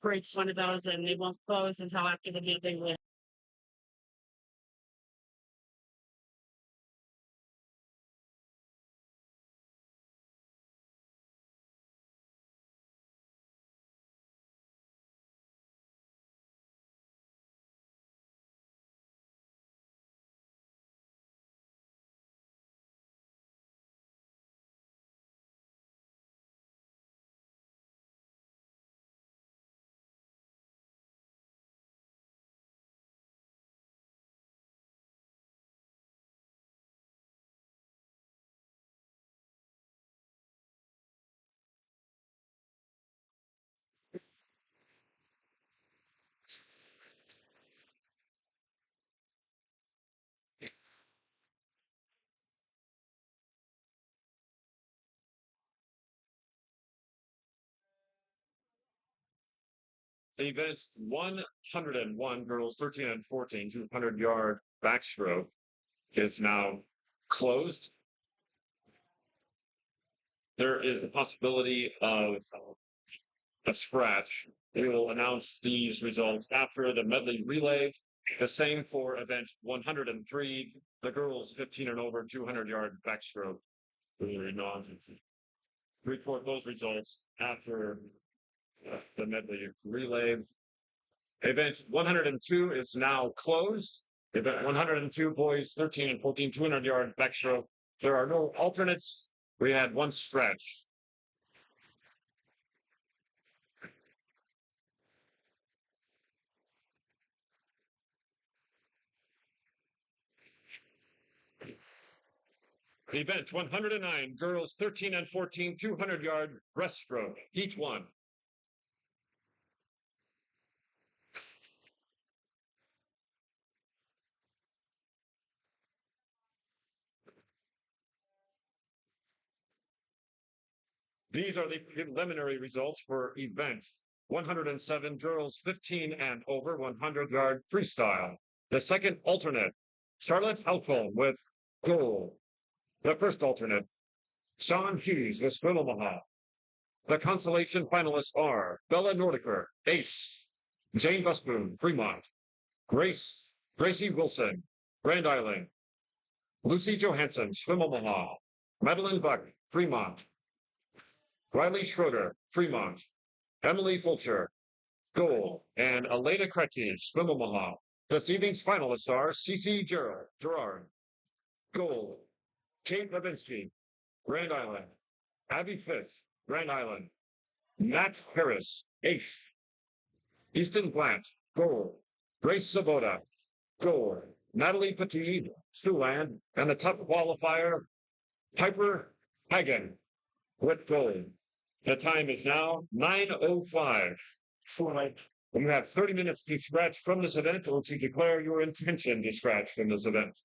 for each one of those, and they won't close until after the meeting with. Event 101, girls 13 and 14, 200-yard backstroke is now closed. There is the possibility of a scratch. We will announce these results after the medley relay. The same for event 103, the girls 15 and over, 200-yard backstroke. We will report those results after the medley relay. Event 102 is now closed. Event 102, boys 13 and 14, 200-yard backstroke. There are no alternates. We had one stretch. Event 109, girls 13 and 14, 200-yard breaststroke, heat one. These are the preliminary results for event 107, girls 15 and over, 100-yard freestyle. The second alternate, Charlotte Halfon with gold. The first alternate, Sean Hughes with Swim Omaha. The consolation finalists are Bella Nordiker, Ace, Jane Busboom, Fremont, Gracie Wilson, Grand Island, Lucy Johansson, Swim Omaha, Madeline Buck, Fremont, Riley Schroeder, Fremont, Emily Fulcher, gold, and Elena Kretke, Swim Omaha. This evening's finalists are Cece Gerard, gold, Kate Levinsky, Grand Island, Abby Fisk, Grand Island, Nat Harris, ace, Easton Plant, gold, Grace Sabota, gold, Natalie Petit, Siouxland, and the top qualifier, Piper Hagen, with gold. The time is now 9:05. You have 30 minutes to scratch from this event or to declare your intention to scratch from this event.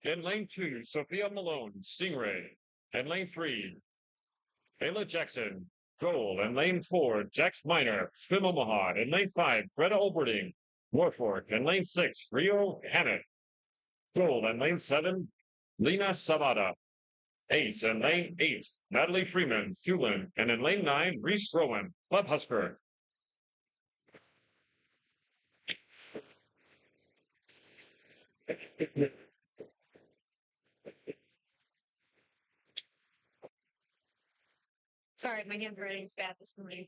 In lane 2, Sophia Malone, Stingray. In lane 3, Ayla Jackson, gold. In lane 4, Jax Minor, Swim Omaha. In lane 5, Greta Oberding, Norfolk. In lane 6, Rio Hammett, gold. In lane 7, Lena Sabata, ace. In lane 8, Natalie Freeman, Fulin. And in lane 9, Reese Rowan, Club Husker. Sorry, my handwriting's bad this morning.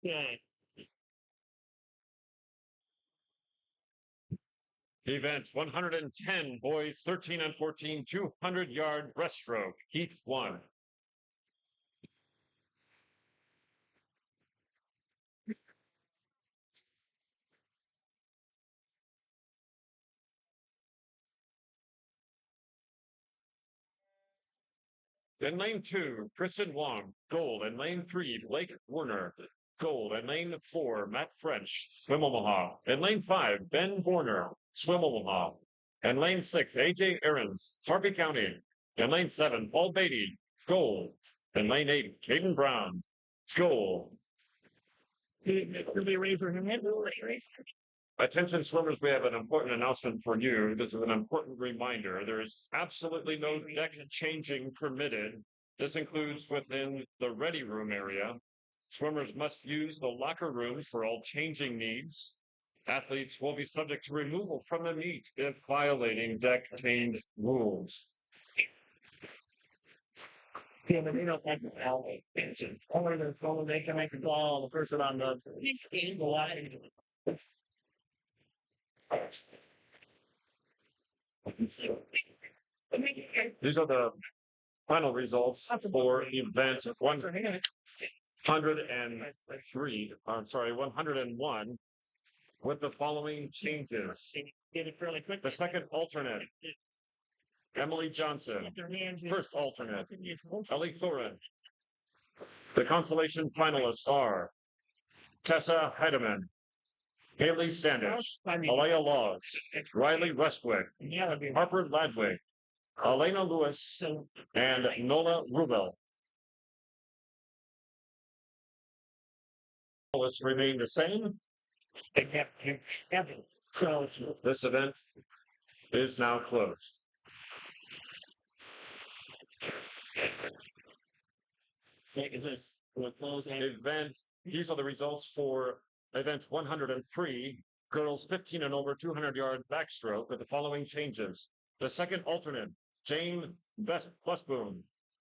Yeah. Event 110, boys 13 and 14, 200-yard breaststroke, Heat 1. In lane 2, Kristen Wong, gold. In lane 3, Blake Werner, gold. In lane 4, Matt French, Swim Omaha. In lane 5, Ben Warner, Swim Omaha. In lane 6, AJ Aarons, Harvey County. In lane 7, Paul Beatty, gold. In lane 8, Caden Brown, gold. Attention swimmers, we have an important announcement for you. This is an important reminder. There is absolutely no deck changing permitted. This includes within the ready room area. Swimmers must use the locker rooms for all changing needs. Athletes will be subject to removal from the meet if violating deck change rules. Yeah, but they don't like the alley. Only the phone, they can make the call, the person on the line. These are the final results for event 103. I'm sorry, 101, with the following changes. The second alternate, Emily Johnson. First alternate, Ellie Thorin. The consolation finalists are Tessa Heidemann, Haley Standish, Alea Laws, Riley Westwick, Harper Ladwig, Elena Lewis, and Nola Rubel. remain the same. So This event is now closed. is this close? These are the results for event 103, girls 15 and over 200-yard backstroke with the following changes. The second alternate, Jane Busboom.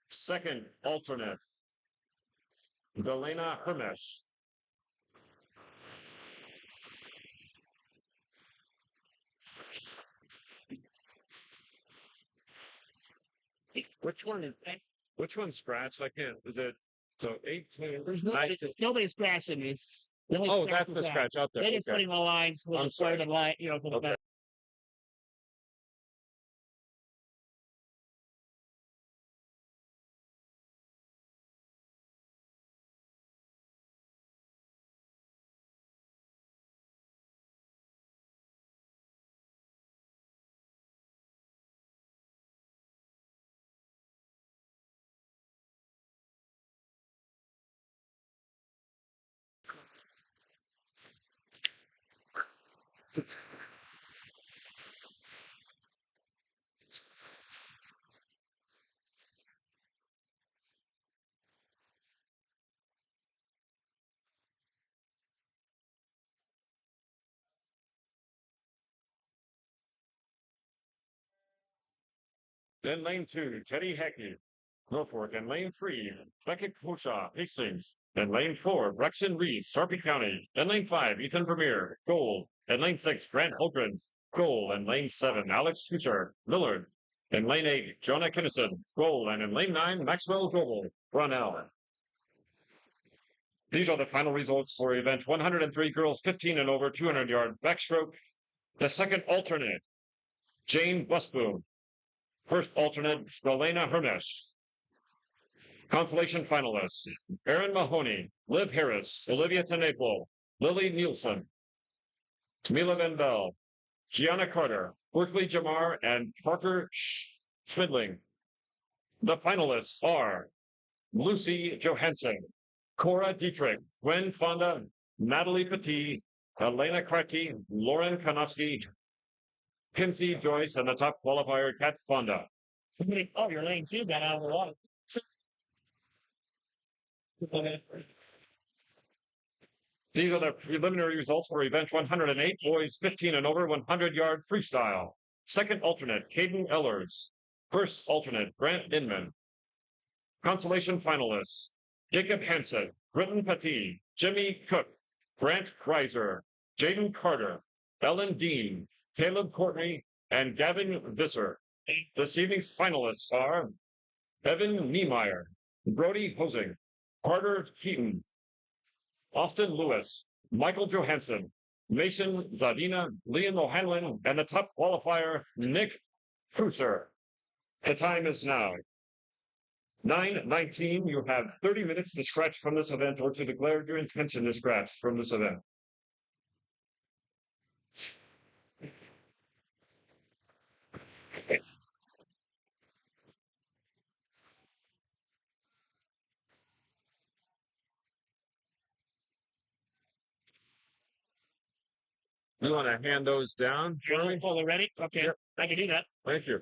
Second alternate, Velena Hermesh. Which one's scratched? I can't. Is it so 18? Nobody's scratching this. Oh, that's the scratch out there. They're just putting the lines with I'm the sorry. third line, for the Okay. Then lane 2, Teddy Hackney, Norfolk, and lane 3, Beckett Kosha, Hastings. And lane 4, Brexton Reed, Sarpy County. And lane 5, Ethan Vermeer, gold. And lane 6, Grant Holgren, gold. And lane 7, Alex Tusser, Millard. And lane 8, Jonah Kinnison, gold. And in lane 9, Maxwell Goble, Brunel. These are the final results for event 103, girls 15 and over 200-yard backstroke. The second alternate, Jane Busboom. First alternate, Velena Hermesh. Consolation finalists, Aaron Mahoney, Liv Harris, Olivia Tenapel, Lily Nielsen, Camila Van Bell, Gianna Carter, Berkeley Jamar, and Parker Schmidling. The finalists are Lucy Johansson, Cora Dietrich, Gwen Fonda, Natalie Petit, Elena Kratky, Lauren Kanofsky, Kinsey Joyce, and the top qualifier, Kat Fonda. Oh, your lane 2 got out of the water. These are the preliminary results for event 108, boys 15 and over 100-yard freestyle. Second alternate, Caden Ellers. First alternate, Grant Inman. Consolation finalists, Jacob Hansen, Britton Petit, Jimmy Cook, Grant Kreiser, Jaden Carter, Ellen Dean, Caleb Courtney, and Gavin Visser. This evening's finalists are Evan Niemeyer, Brody Hosing, Carter Keaton, Austin Lewis, Michael Johansson, Mason Zadina, Liam O'Hanlon, and the top qualifier, Nick Cruiser. The time is now 9:19. You have 30 minutes to scratch from this event or to declare your intention to scratch from this event. You want to hand those down? Oh, they're ready? Okay, Yep. I can do that. Thank you.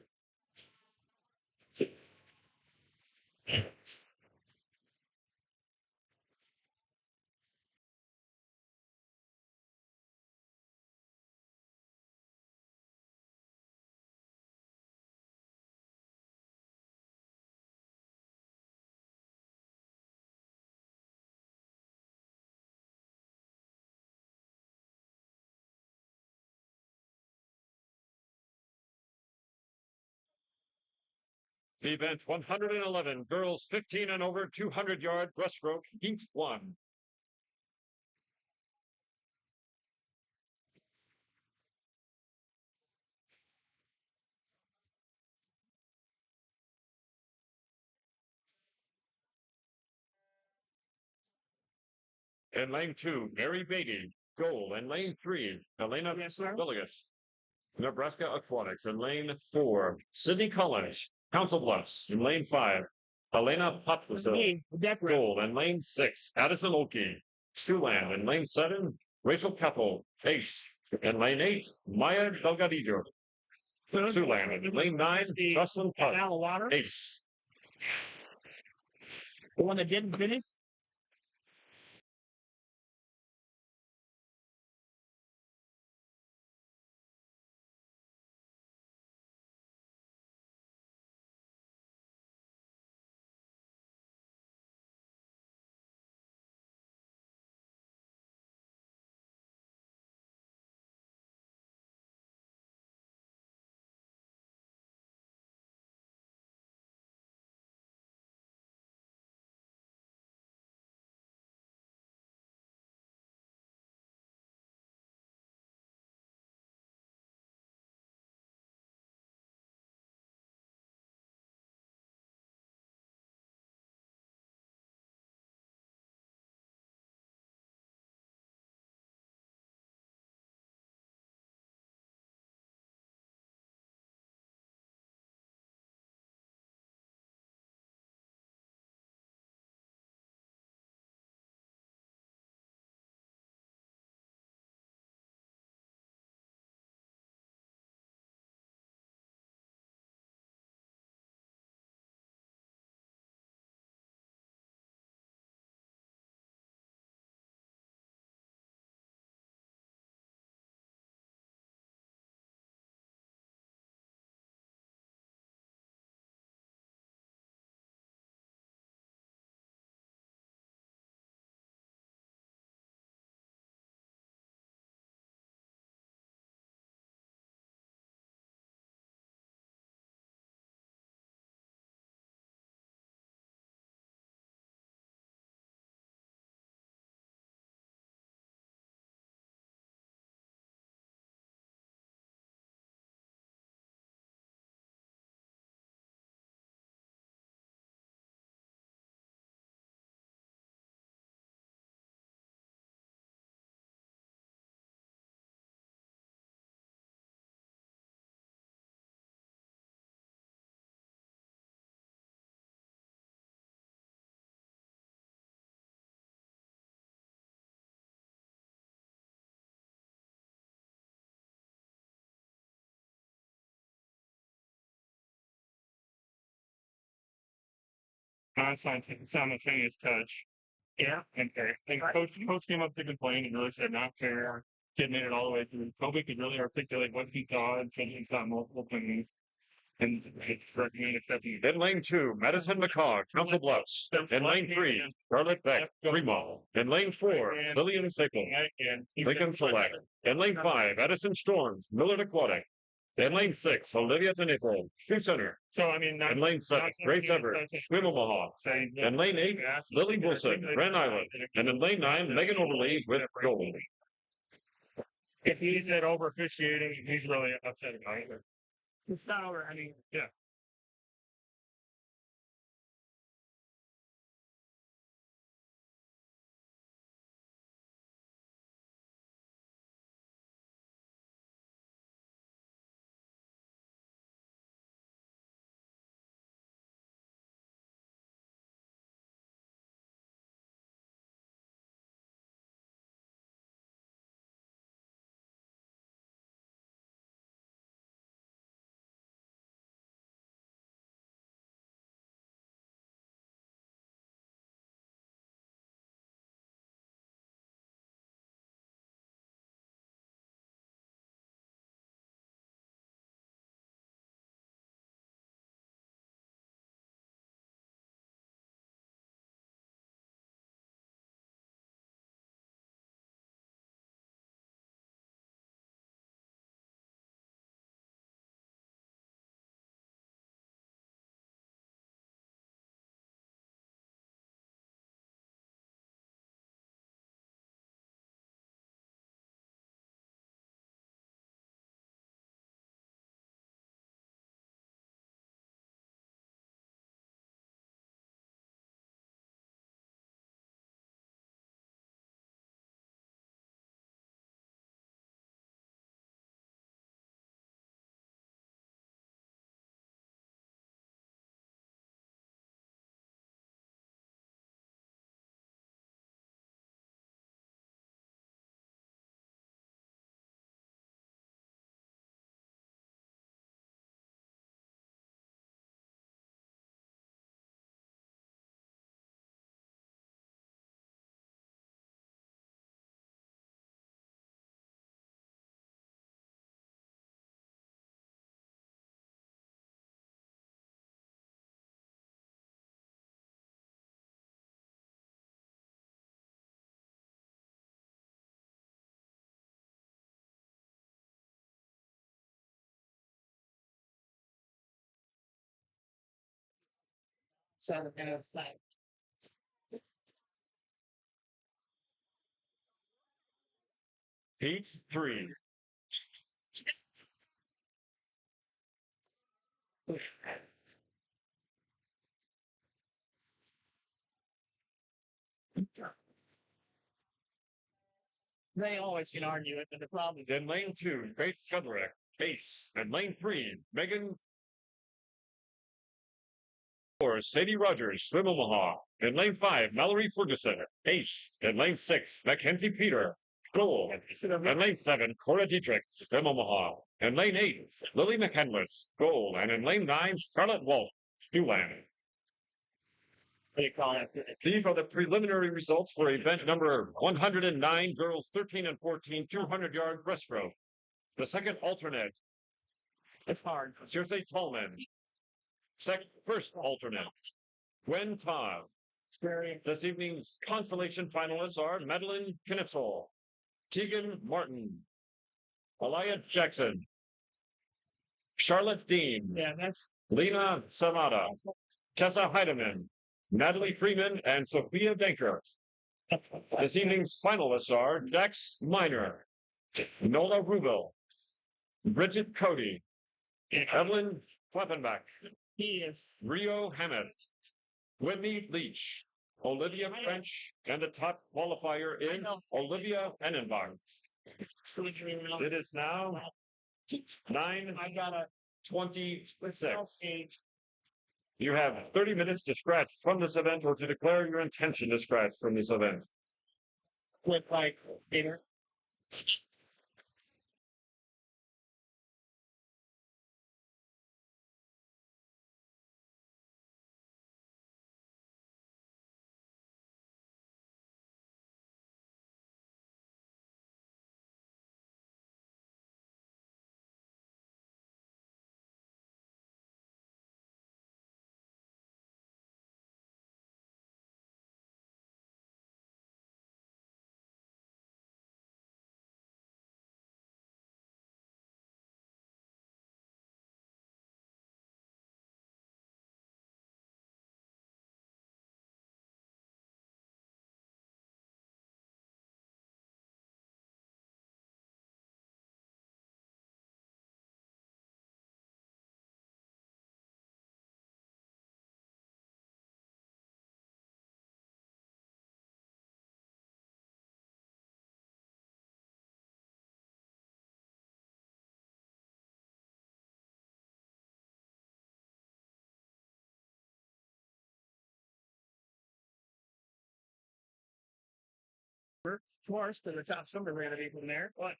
The event 111, girls 15 and over 200-yard breaststroke, heat 1. In lane 2, Mary Beatty, gold. In lane 3, Elena Villegas, Nebraska Aquatics. In lane 4, Sydney College, Council Bluffs. In lane 5, Elena Potwisa, gold. In lane 6, Addison Oki, Sulan in lane 7, Rachel Keppel, ace. In lane 8, Maya Delgadillo. Sulan in lane 9, Dustin Park, ace. The one that didn't finish? Simultaneous touch. Yeah. Okay. And coach came up to complain and really said not fair. Kid made it all the way through. Kobe could really articulate what he thought, and said he thought multiple things. And it's recommended accepting. In lane 2, Madison McCaw, Council Bluffs. In lane 3, Charlotte Beck, Fremont. In lane 4, Lillian Sickle, Lincoln Select. In lane 5, Addison Storms, Millard Aquatic. In lane 6, Olivia Tenico, Sioux Center. So, I mean, In lane 7, Grace Everett, Swim Omaha. In lane 8, Lily Wilson, Grand Island. And in lane 9, Megan Overly with Gold. if he's at over officiating, he's really upset about it. It's not over. I mean, Yeah. So it's like Heat 3. they always can argue it, but the problem is In lane 2, Faith Scuderick, ace. In lane 3, Megan 4, Sadie Rogers, Swim Omaha. In lane 5, Mallory Ferguson, ace. In lane 6, Mackenzie Peter, goal. In lane 7, Cora Dietrich, Swim Omaha. In lane 8, Lily McCandless, goal. And in lane 9, Charlotte Walt, Newland. what do you call it? These are the preliminary results for event number 109, girls 13 and 14, 200-yard breaststroke. The second alternate, It's hard. Circe Tallman. First alternate, Gwen Todd. Experience. This evening's consolation finalists are Madeline Knipsel, Tegan Martin, Aliyah Jackson, Charlotte Dean, Yeah, that's Lena Samada, Tessa Heidemann, Natalie Freeman, and Sophia Denker. This evening's finalists are Dax Miner, Nola Rubel, Bridget Cody, Evelyn Klappenbach, he is. Rio Hammett, Whitney Leach, Olivia French, and the top qualifier is Olivia Enenbach. It is now I got a 9:26. You have 30 minutes to scratch from this event or to declare your intention to scratch from this event. with like dinner. Forced to the top somewhere ran it from there. But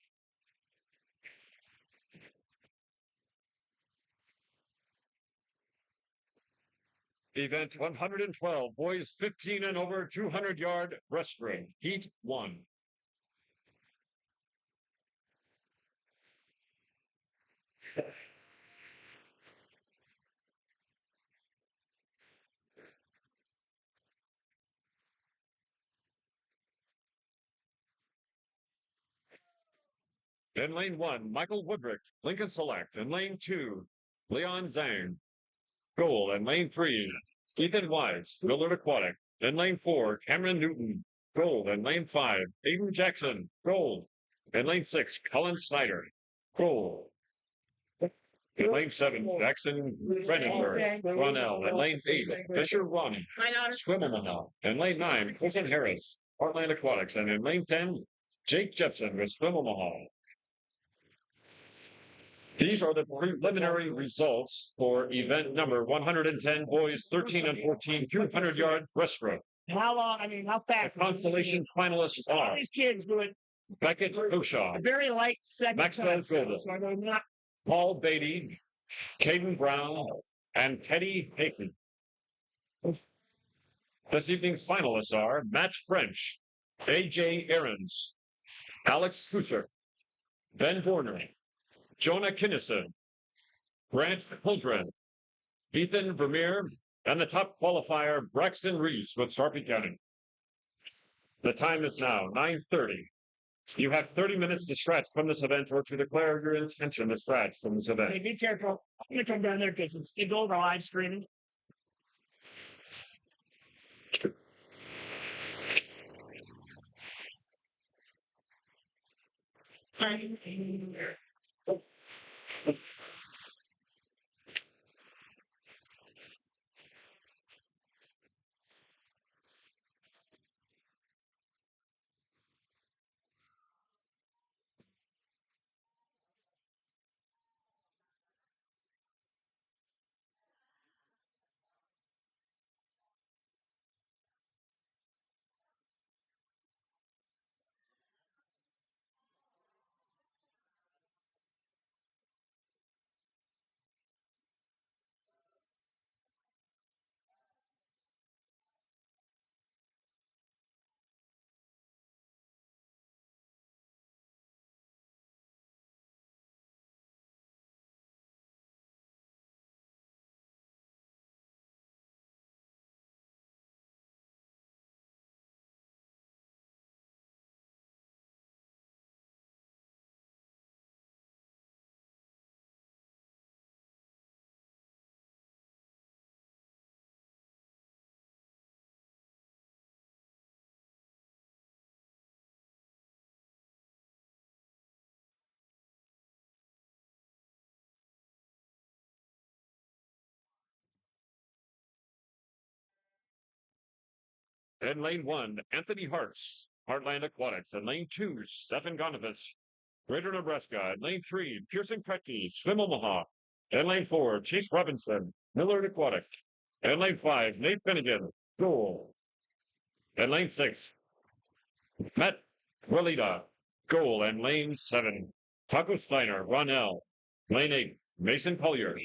Event 112, boys 15 and over, 200-yard breaststroke, Heat 1. In lane 1, Michael Woodrick, Lincoln Select. In lane 2, Leon Zhang, goal. In lane 3, Ethan Wise, Millard Aquatic. In lane 4, Cameron Newton, gold. In lane 5, Aiden Jackson, gold. In lane 6, Colin Snyder, gold. In lane 7, Jackson Brandenburg, Ronell. In lane 8, Fisher Ronnie, Swimmerman. In lane 9, Colton Harris, Heartland Aquatics. And in lane 10, Jake Jepson with Swim Omaha. These are the preliminary results for event number 110, boys 13 and 14, 200-yard breaststroke. how long? I mean, how fast? The consolation finalists All are these kids do it Beckett Oshaw, a very light second Maxwell time. Golden. So they're not. Paul Beatty, Caden Brown, and Teddy Hickey. This evening's finalists are Matt French, A.J. Ahrens, Alex Kusser, Ben Horner, Jonah Kinnison, Grant Hulgren, Ethan Vermeer, and the top qualifier, Braxton Reese with Sarpy County. The time is now 9:30. You have 30 minutes to scratch from this event or to declare your intention to scratch from this event. Hey, be careful. I'm gonna come down there because it's over live streaming. In lane 1, Anthony Hartz, Heartland Aquatics. In lane 2, Stefan Gonovich, Greater Nebraska. In lane 3, Pearson Kretke, Swim Omaha. In lane 4, Chase Robinson, Millard Aquatic. In lane 5, Nate Finnegan, Goal. In lane 6, Matt Walida, Goal. And lane 7, Taco Steiner, Ronell. Lane 8, Mason Collier,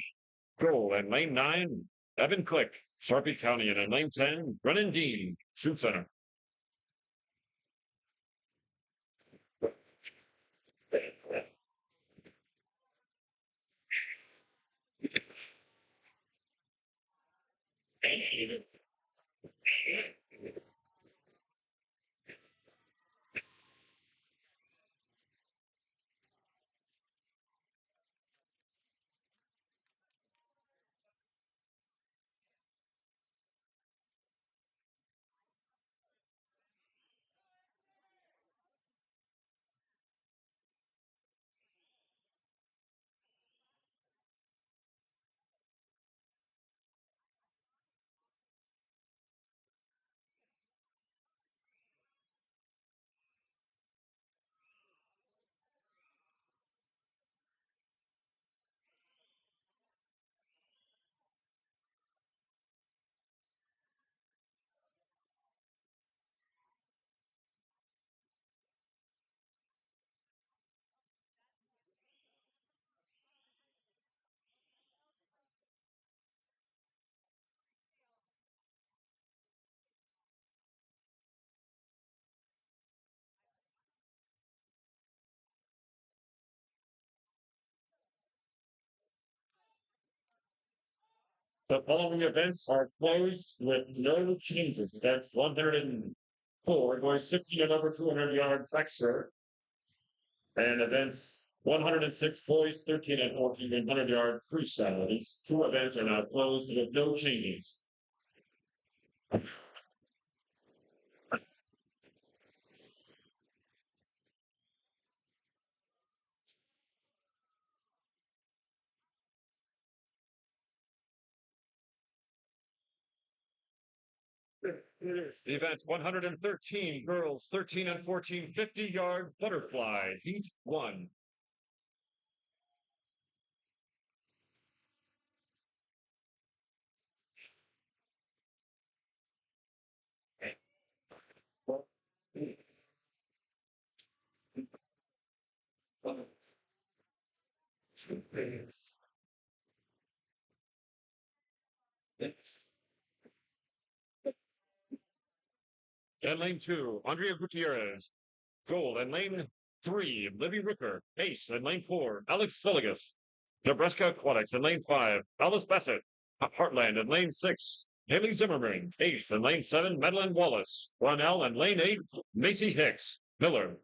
Goal. And lane 9, Evan Click, Sharpie County. And in lane 10, Brennan Dean, Shoot Center. The following events are closed with no changes. That's 104 going 60 and over 200-yard track start. And events 106 boys, 13 and 14 and 100-yard freestyle. These two events are now closed with no changes. The event 113 girls, 13 and 14, 50-yard butterfly, heat 1. And lane 2, Andrea Gutierrez, gold. And lane 3, Libby Ricker, ace. And lane 4, Alex Filigas, Nebraska Aquatics. And lane 5, Alice Bassett, Heartland. And lane 6, Haley Zimmerman, ace. And lane 7, Madeline Wallace, Ronell. And lane 8, Macy Hicks, Miller.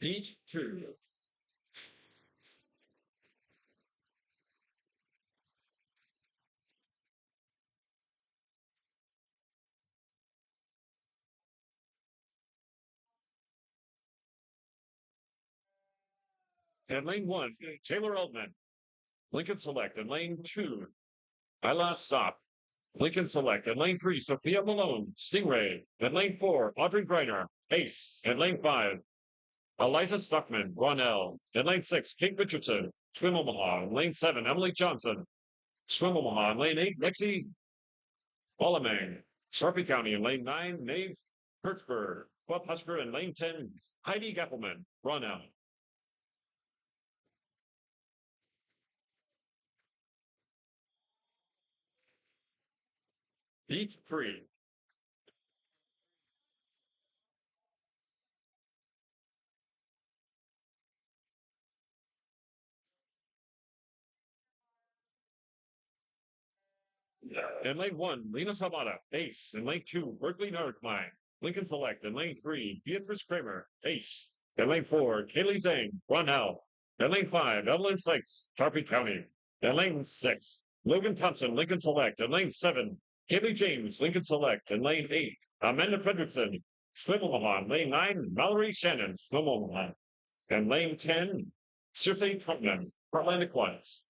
Heat 2. In lane 1, Taylor Altman. Lincoln Select. In lane 2, I Last Stop. Lincoln Select. In lane 3, Sophia Malone. Stingray. In lane 4, Audrey Greiner. Ace. In lane 5, Eliza Stuckman. Ronell. In lane 6, Kate Richardson. Swim Omaha. In lane 7, Emily Johnson. Swim Omaha. In lane 8, Lexi Ballamang. Sarpy County. In lane 9, Nave Hertzberg. Bob Husker. In lane 10, Heidi Gappelman. Ronell. Heat 3. In lane 1, Lena Sabata, ace. In lane 2, Berkeley Nordmine, Lincoln Select. In lane 3, Beatrice Kramer, ace. In lane 4, Kaylee Zhang, Ronell. In lane 5, Evelyn Sykes, Tarpey County. In lane 6, Logan Thompson, Lincoln Select. In lane 7, Kaylee James, Lincoln Select. In lane 8, Amanda Fredrickson, Swim Omaha. In lane 9, Mallory Shannon, Swim Omaha. In lane 10, Circe Tubman, Portland Aquatics.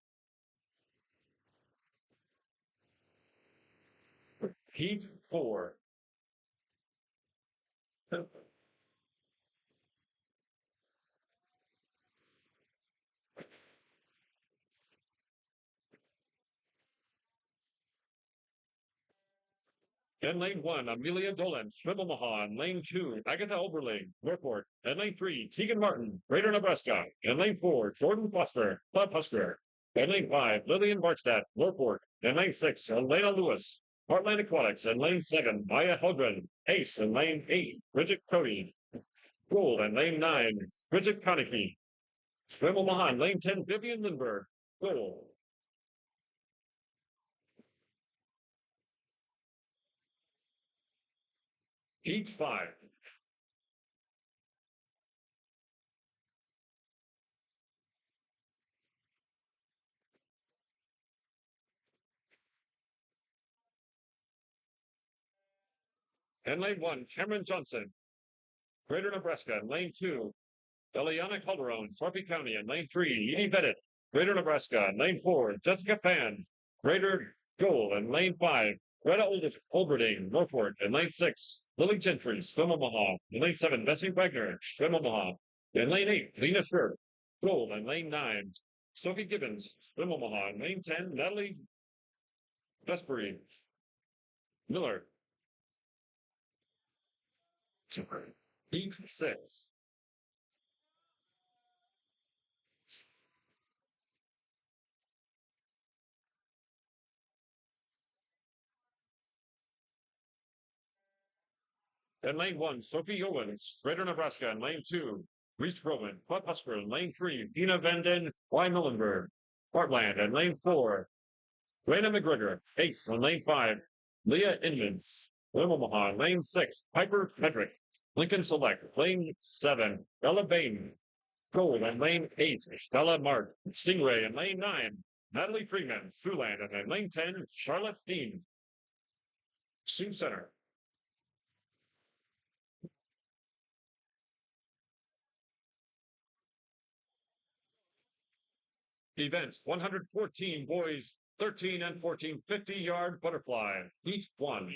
Heat 4. In lane 1, Amelia Dolan, Swim Omaha. In lane 2, Agatha Oberling, Northport. In lane 3, Tegan Martin, Greater Nebraska. In lane 4, Jordan Foster, Club Husker. In lane 5, Lillian Bartstadt, Northport. In lane 6, Elena Lewis, Heartland Aquatics. In lane 7, Maya Hogren, Ace. In lane 8, Bridget Cody, Gold. In lane 9, Bridget Konecki, Swim Omaha. In lane 10, Vivian Lindbergh, Gold. Heat 5. In lane 1, Cameron Johnson, Greater Nebraska. In lane 2, Eliana Calderon, Sarpy County. In lane 3, Edie Bennett, Greater Nebraska. In lane 4, Jessica Pan, Greater Joel. In lane 5, Greta Olberding, Norfolk. In lane 6, Lily Gentry, Swim Omaha. In lane 7, Bessie Wagner, Swim Omaha. In lane 8, Lena Scherr, Gold. In lane 9, Sophie Gibbons, Swim Omaha. In lane 10, Natalie Vespery, Miller. Heat 6. In lane 1, Sophie Owens, Greater Nebraska. In lane 2, Reese Roman, Club Husker. In lane 3, Dina Vanden, Y. Millenberg, Heartland. In lane 4, Raina McGregor, Ace. In lane 5, Leah Inmans, Swim Omaha. In lane 6, Piper Hedrick, Lincoln Select. Lane 7, Bella Bain, Gold. In lane 8, Stella Mark, Stingray. In lane 9, Natalie Freeman, Siouxland. And in lane 10, Charlotte Dean, Sioux Center. Events 114 boys, 13 and 14 50-yard butterfly, each one.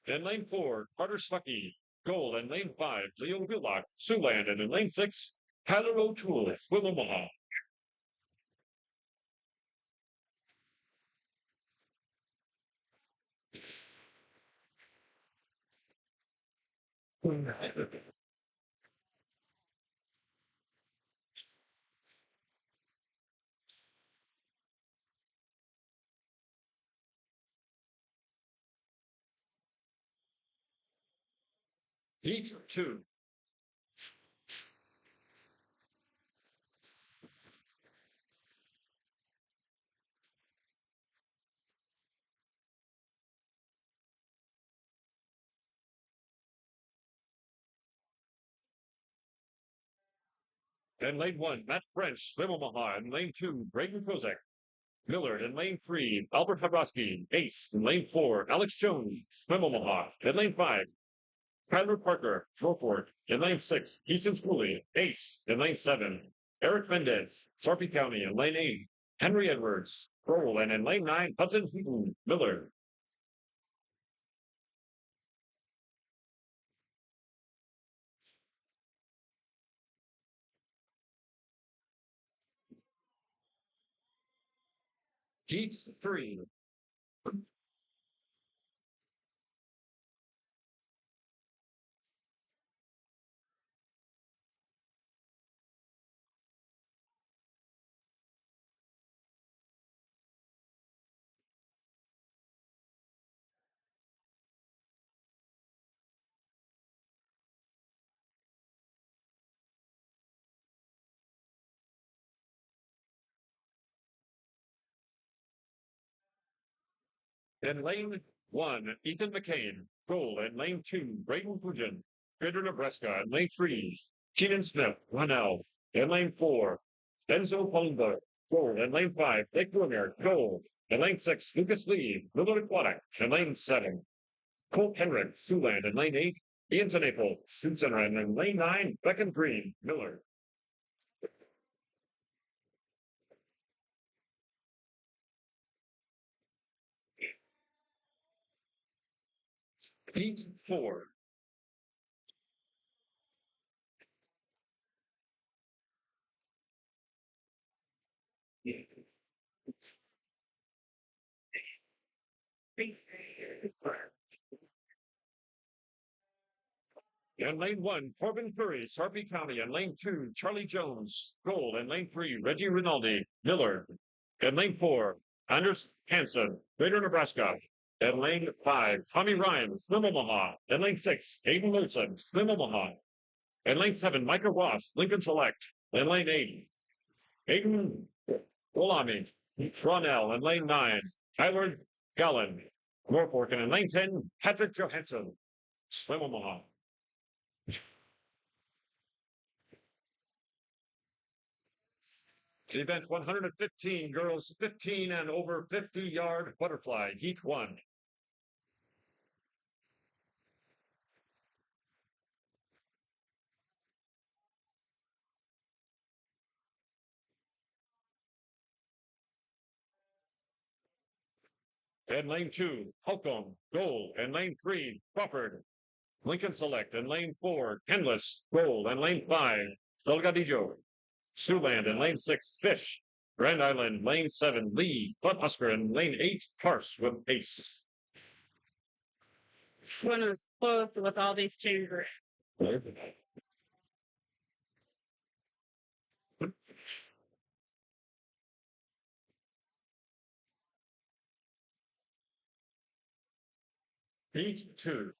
In lane 4, Carter Spucky, Gold. In lane 5, Leo Gulak, Siouxland. And in lane 6, Tyler O'Toole, Swim Omaha. Heat 2. In lane 1, Matt French, Slim Omaha. In lane 2, Braden Kozak. Miller in lane 3, Albert Habrowski, Ace. In lane 4, Alex Jones, Swim Omaha. In lane 5, Kyler Parker, Fulford. In lane 6, Easton Schooley, Ace. In lane 7, Eric Mendez, Sarpy County. In lane 8, Henry Edwards, Kroll. And in lane 9, Hudson Wheaton, Miller. Heat 3. In lane 1, Ethan McCain, goal. In lane 2, Braden Fugin, Greater Nebraska. In lane 3, Keenan Smith, Ronell. In lane 4, Enzo Palumbo, goal. In lane 5, Blake Winger, goal. In lane 6, Lucas Lee, Miller Aquatic. In lane 7, Colt Henrik, Siouxland. In lane 8, Ian Tenaple, Sioux Center. And in lane 9, Beckham Green, Miller. Heat 4. In lane 1, Corbin Curry, Sarpy County. In lane 2, Charlie Jones, gold. In lane 3, Reggie Rinaldi, Miller. In lane 4, Anders Hansen, Greater Nebraska. In lane 5, Tommy Ryan, Slim Omaha. In lane 6, Aiden Wilson, Slim Omaha. In lane 7, Micah Ross, Lincoln Select. In lane 8, Aiden Olami, Ronell. In lane 9, Tyler Gallen, Norfolk. And in lane 10, Patrick Johansson, Slim Omaha. Event 115, girls 15 and over 50-yard butterfly, heat 1. In lane 2, Holcomb, gold. In lane 3, Crawford, Lincoln Select. In lane 4, Kenless, gold. In lane 5, Delgadillo, Siouxland. In lane 6, Fish, Grand Island. Lane 7, Lee, Husker. In lane 8, Parse with Ace. This one was close with all these chambers. Heat 2.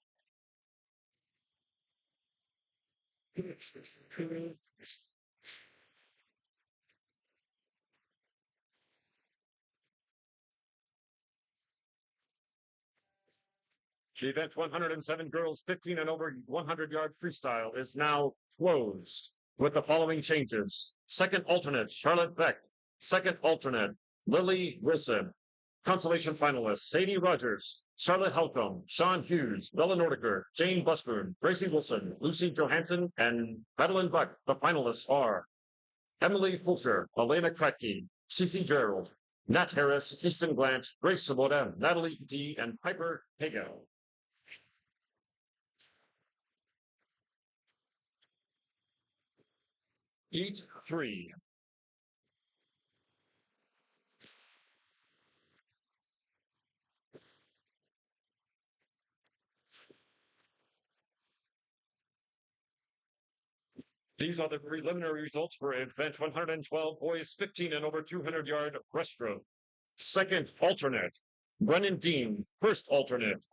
The event 107 girls 15 and over 100-yard freestyle is now closed with the following changes. Second alternate, Charlotte Beck. Second alternate, Lily Wilson. Consolation finalists, Sadie Rogers, Charlotte Halcomb, Sean Hughes, Bella Nordiker, Jane Busboon, Gracie Wilson, Lucy Johansson, and Madeline Buck. The finalists are Emily Fulcher, Elena Kratke, Cece Gerald, Nat Harris, Easton Blanche, Grace Sabota, Natalie D., and Piper Hago. Heat 3. These are the preliminary results for event 112 boys 15 and over 200-yard breaststroke. Second alternate, Brennan Dean. First alternate,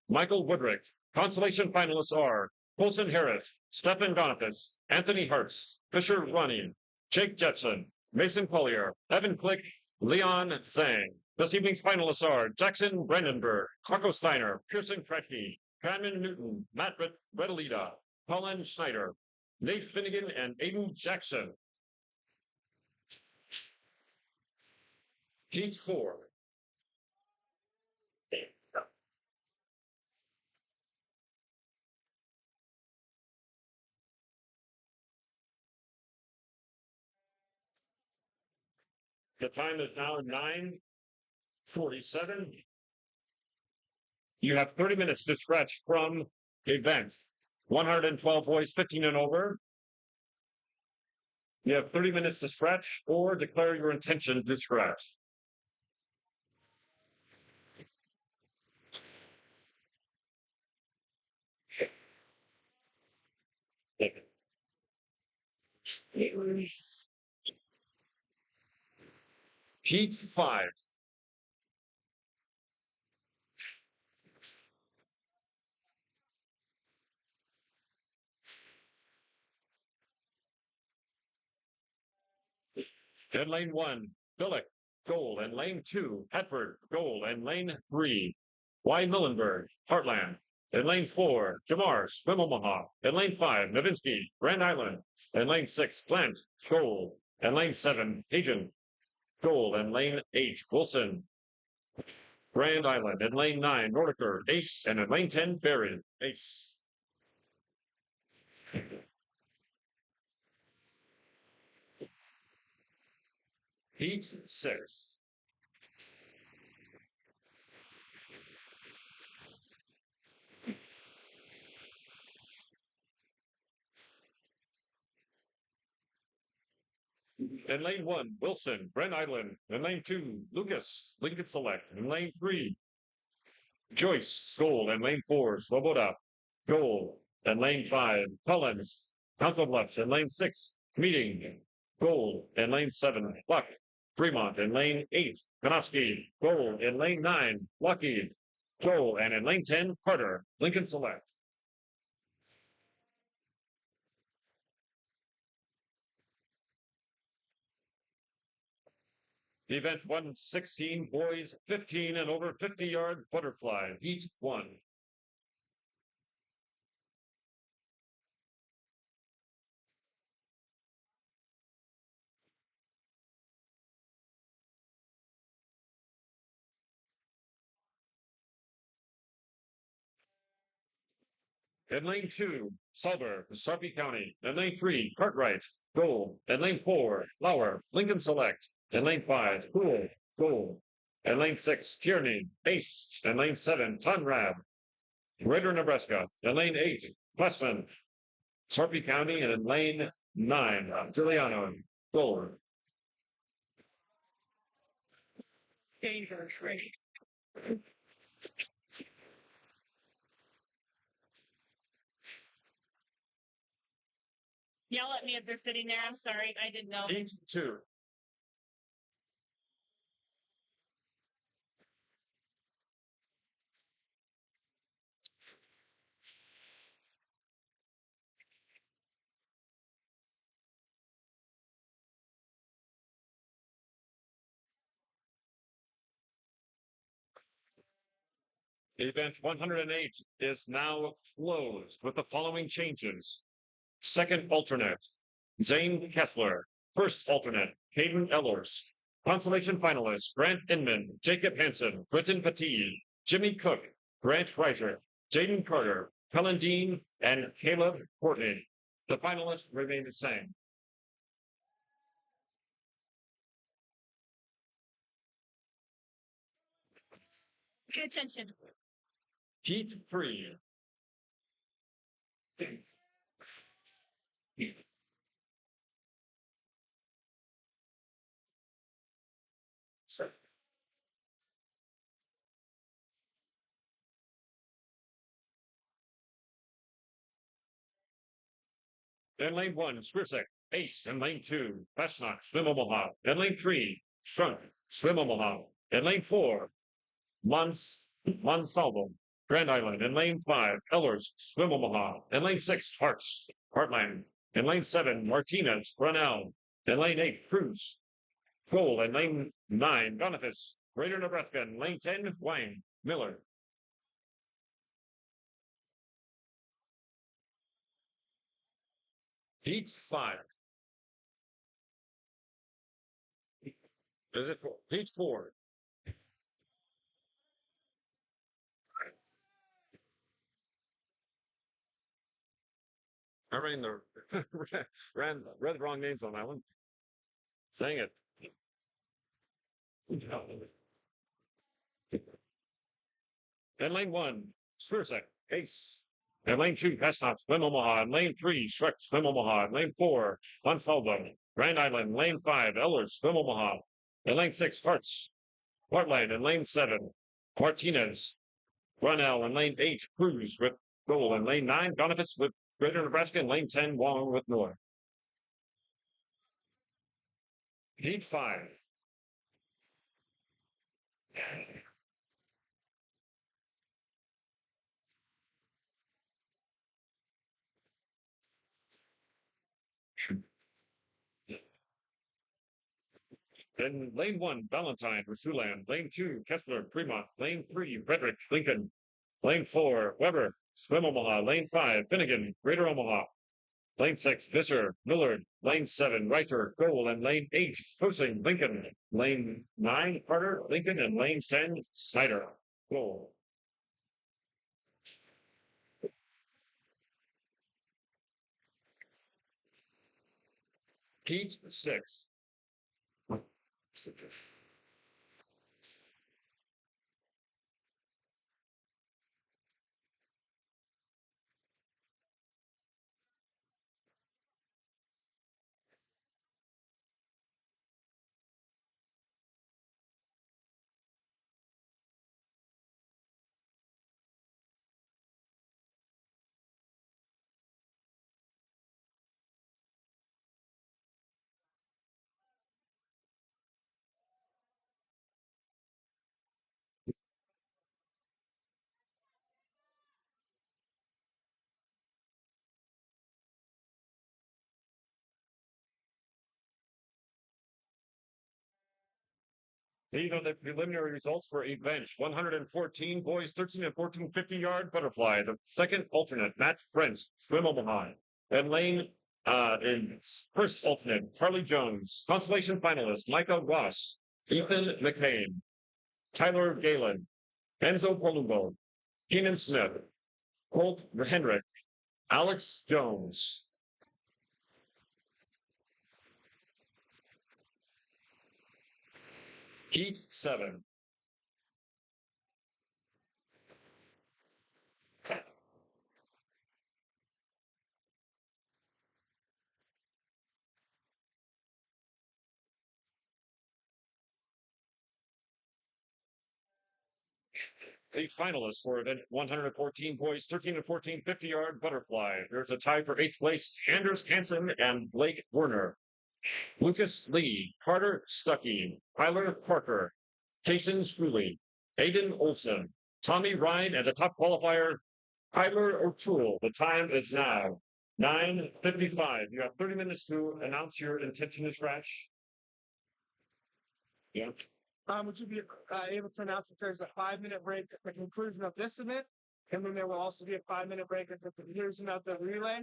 Michael Woodrick. Consolation finalists are Colson Harris, Stephen Donofus, Anthony Hartz, Fisher Ronnie, Jake Jetson, Mason Collier, Evan Click, Leon Zhang. This evening's finalists are Jackson Brandenburg, Marco Steiner, Pearson Kretke, Brandon Newton, Matt Redalita, Colin Schneider, Nate Finnegan, and Aiden Jackson. Heat 4. The time is now 9:47. You have 30 minutes to stretch from event. 112 boys 15 and over. You have 30 minutes to stretch or declare your intention to stretch. Heat 5. In lane 1, Billick, goal. In lane 2, Hetford, goal. In lane 3, Y. Millenberg, Heartland. In lane 4, Jamar, Swim Omaha. In lane 5, Novinsky, Grand Island. In lane 6, Plant, goal. In lane 7, Hagen, goal. In lane 8, Wilson, Grand Island. In lane 9, Nordiker, ace. And in lane 10, Barry, ace. Heat 6. In lane 1, Wilson, Brent Island. In lane 2, Lucas, Lincoln Select. In lane 3, Joyce, goal. In lane 4, Swoboda, goal. In lane 5, Collins, Council Bluffs. In lane 6, Meeting, goal. In lane 7, Buck, Fremont. In lane 8, Konofsky, goal. In lane 9, Lockheed, goal. And in lane 10, Carter, Lincoln Select. Event 116, boys 15 and over 50-yard butterfly, heat 1. In lane 2, Sulver, Sarpy County. In lane 3, Cartwright, goal. In lane 4, Lauer, Lincoln Select. In lane 5, Poole, goal. In lane 6, Tierney, ace. In lane 7, Conrad, Greater Nebraska. In lane 8, Flessman, Sarpy County. And in lane 9, Giuliano, goal. Dangerous, right? Yell at me if they're sitting there. I'm sorry. I didn't know. Heat 2. Event 108 is now closed with the following changes. Second alternate, Zane Kessler. First alternate, Hayden Ellers. Consolation finalists, Grant Inman, Jacob Hansen, Britton Petit, Jimmy Cook, Grant Reiser, Jaden Carter, Helen Dean, and Caleb Courtney. The finalists remain the same. Pay attention. Heat 3. In lane 1, Swirsek, ace. In lane 2, Fashnock, Swim Omaha. In lane 3, Strunk, Swim Omaha. In lane 4, Monsalvo, Grand Island. In lane 5, Ellers, Swim Omaha. In lane 6, Hearts, Heartland. In lane 7, Martinez, Brunel. In lane 8, Cruz, Cole. In lane 9, Boniface, Greater Nebraska. In lane 10, Wayne, Miller. Heat 5. Is it for Heat 4? I ran the read the wrong names on that one. Saying it. And lane 1, Spursek, Ace. And lane 2, Pestop, Swim Omaha. And lane 3, Shrek, Swim Omaha. And lane 4, Monsalvo, Grand Island. Lane 5, Ellers, Swim Omaha. And lane 6, Hearts, Heartline. And lane 7, Martinez, Ronell. And lane 8, Cruz with Gold. And lane 9, Donovitz with Greater Nebraska. And lane 10, Wong with North. Heat 5. Then lane 1, Valentine, Rasulan. Lane 2, Kessler, Fremont. Lane 3, Frederick, Lincoln. Lane 4, Weber, Swim Omaha. Lane 5, Finnegan, Greater Omaha. Lane 6, Visser, Millard. Lane 7, Reiter, Goal. And lane 8, Posing, Lincoln. Lane 9, Carter, Lincoln. And lane 10, Snyder, Goal. Heat 6. These are the preliminary results for event 114 boys 13 and 14 50-yard butterfly. The second alternate, Matt Prince, Swim Omaha. And lane in first alternate, Charlie Jones. Consolation finalist, Micah Ross, Ethan McCain, Tyler Galen, Enzo Palumbo, Keenan Smith, Colt Hendrick, Alex Jones. Heat 7. The finalists for event 114 boys 13 and 14 50-yard butterfly. There's a tie for eighth place, Anders Hansen and Blake Werner. Lucas Lee, Carter Stuckey, Tyler Parker, Jason Struley, Aiden Olson, Tommy Ryan, and the top qualifier, Tyler O'Toole. The time is now 9:55. You have 30 minutes to announce your intention to scratch. Yeah. Would you be able to announce that there's a 5-minute break at the conclusion of this event? And then there will also be a 5-minute break at the conclusion of the relay.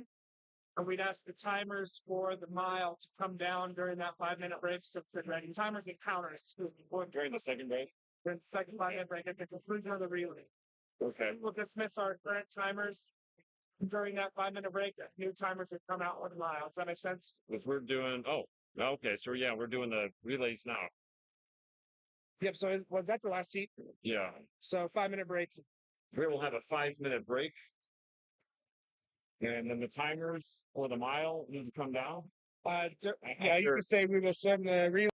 And we'd ask the timers for the mile to come down during that 5-minute break. So get ready. Timers and counters. During the second break. During the second 5-minute break at the conclusion of the relay. Okay. We'll dismiss our current timers during that 5-minute break. New timers would come out with a mile. Does that make sense? Because we're doing, okay. So yeah, we're doing the relays now. Yep. So was that the last seat? Yeah. So 5-minute break. We will have a 5-minute break. And then the timers for the mile need to come down. Yeah, you could say we will send the relay.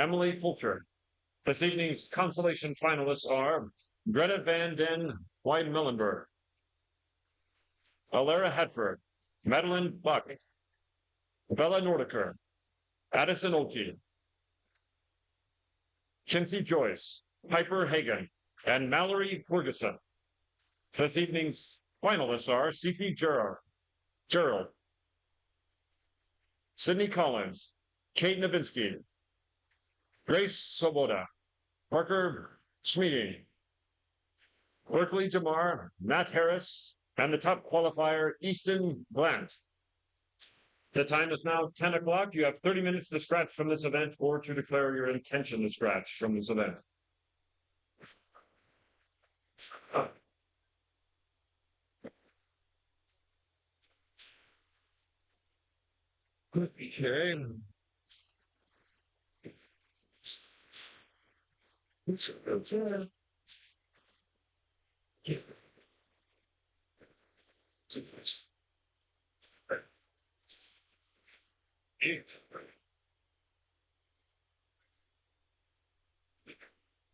Emily Fulcher. This evening's consolation finalists are Greta Van Den Weinmillenberg, Alara Hedford, Madeline Buck, Bella Nordiker, Addison Oki, Kinsey Joyce, Piper Hagan, and Mallory Ferguson. This evening's finalists are Cece Gerald, Sydney Collins, Kate Novinsky, Grace Svoboda, Parker Smeating, Berkeley Jamar, Matt Harris, and the top qualifier, Easton Blant. The time is now 10 o'clock. You have 30 minutes to scratch from this event or to declare your intention to scratch from this event. Okay.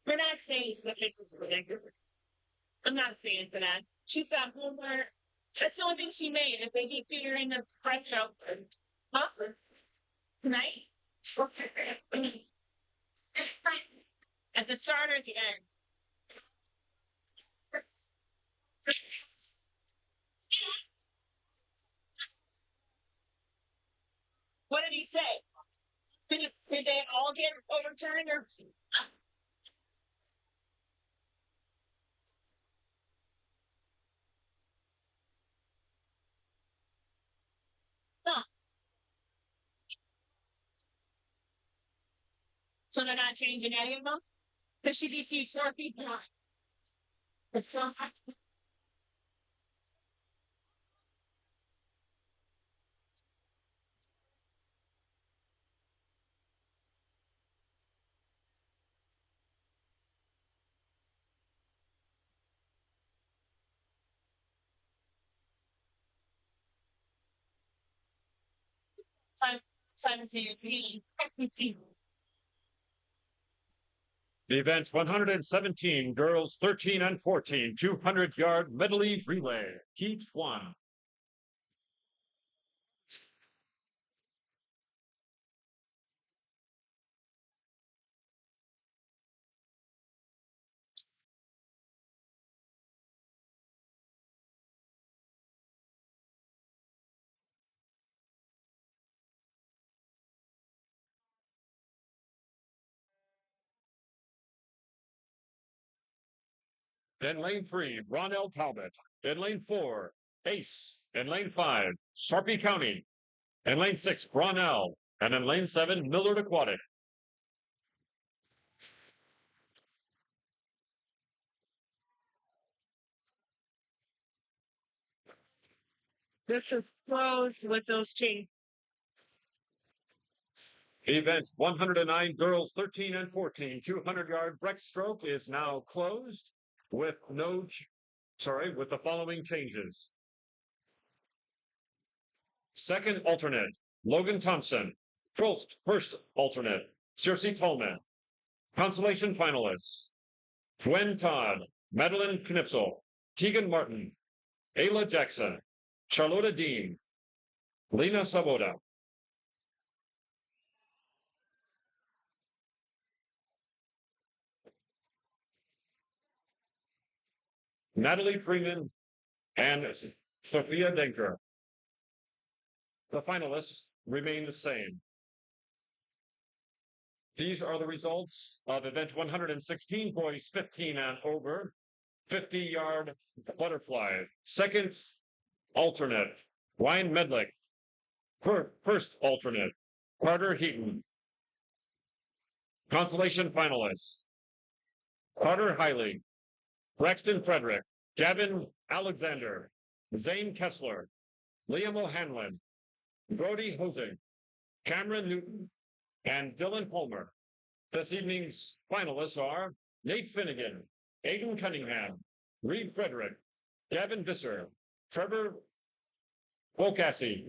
We're not staying for the I'm not staying for that. She's got homework. That's the only thing she made. If they keep figuring the Breaststroke, huh? Tonight? At the start or at the end? What did he say? Did they all get overturned or? Huh. So they're not changing any of them? Because she DC'd 4 people. It's not. Simultaneously. The event 117, girls 13 and 14, 200-yard medley relay, Heat 1. In lane 3, Ronell Talbot. In lane 4, Ace. In lane 5, Sarpy County. In lane 6, Ronell. And in lane 7, Millard Aquatic. This is closed with those changes. Event 109, girls 13 and 14, 200-yard breaststroke is now closed with with the following changes. Second alternate, Logan Thompson. First alternate, Circe Tolman. Consolation finalists, Gwen Todd, Madeline Knipsel, Tegan Martin, Ayla Jackson, Charlotta Dean, Lena Saboda. Natalie Freeman, and Sophia Denker. The finalists remain the same. These are the results of event 116, boys 15 and over, 50-yard butterfly. Second alternate, Ryan Medlick. First alternate, Carter Heaton. Consolation finalists, Carter Hiley, Braxton Frederick, Gavin Alexander, Zane Kessler, Liam O'Hanlon, Brody Hosing, Cameron Newton, and Dylan Palmer. This evening's finalists are Nate Finnegan, Aiden Cunningham, Reed Frederick, Gavin Visser, Trevor Wilkasek,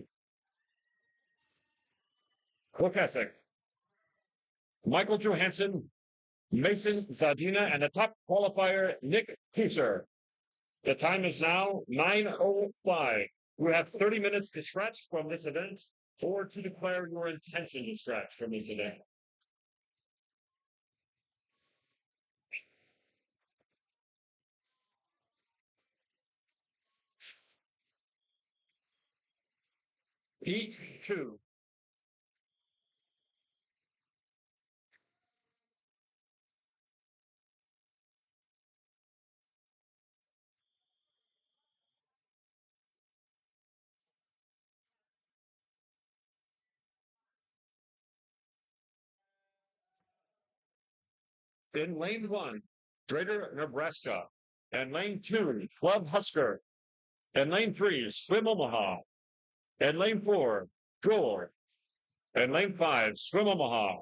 Michael Johansson, Mason Zadina, and the top qualifier, Nick Kuser. The time is now 9:05. You have 30 minutes to stretch from this event or to declare your intention to stretch from this event. Heat 2. In lane 1, Drader, Nebraska. And lane 2, Club Husker. And lane 3, Swim Omaha. And lane 4, Goal. And lane 5, Swim Omaha.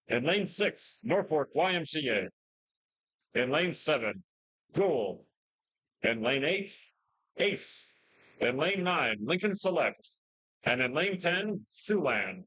And lane 6, Norfolk YMCA. And lane 7, Goal. And lane 8, Ace. And lane 9, Lincoln Select. And in lane 10, Siouxland.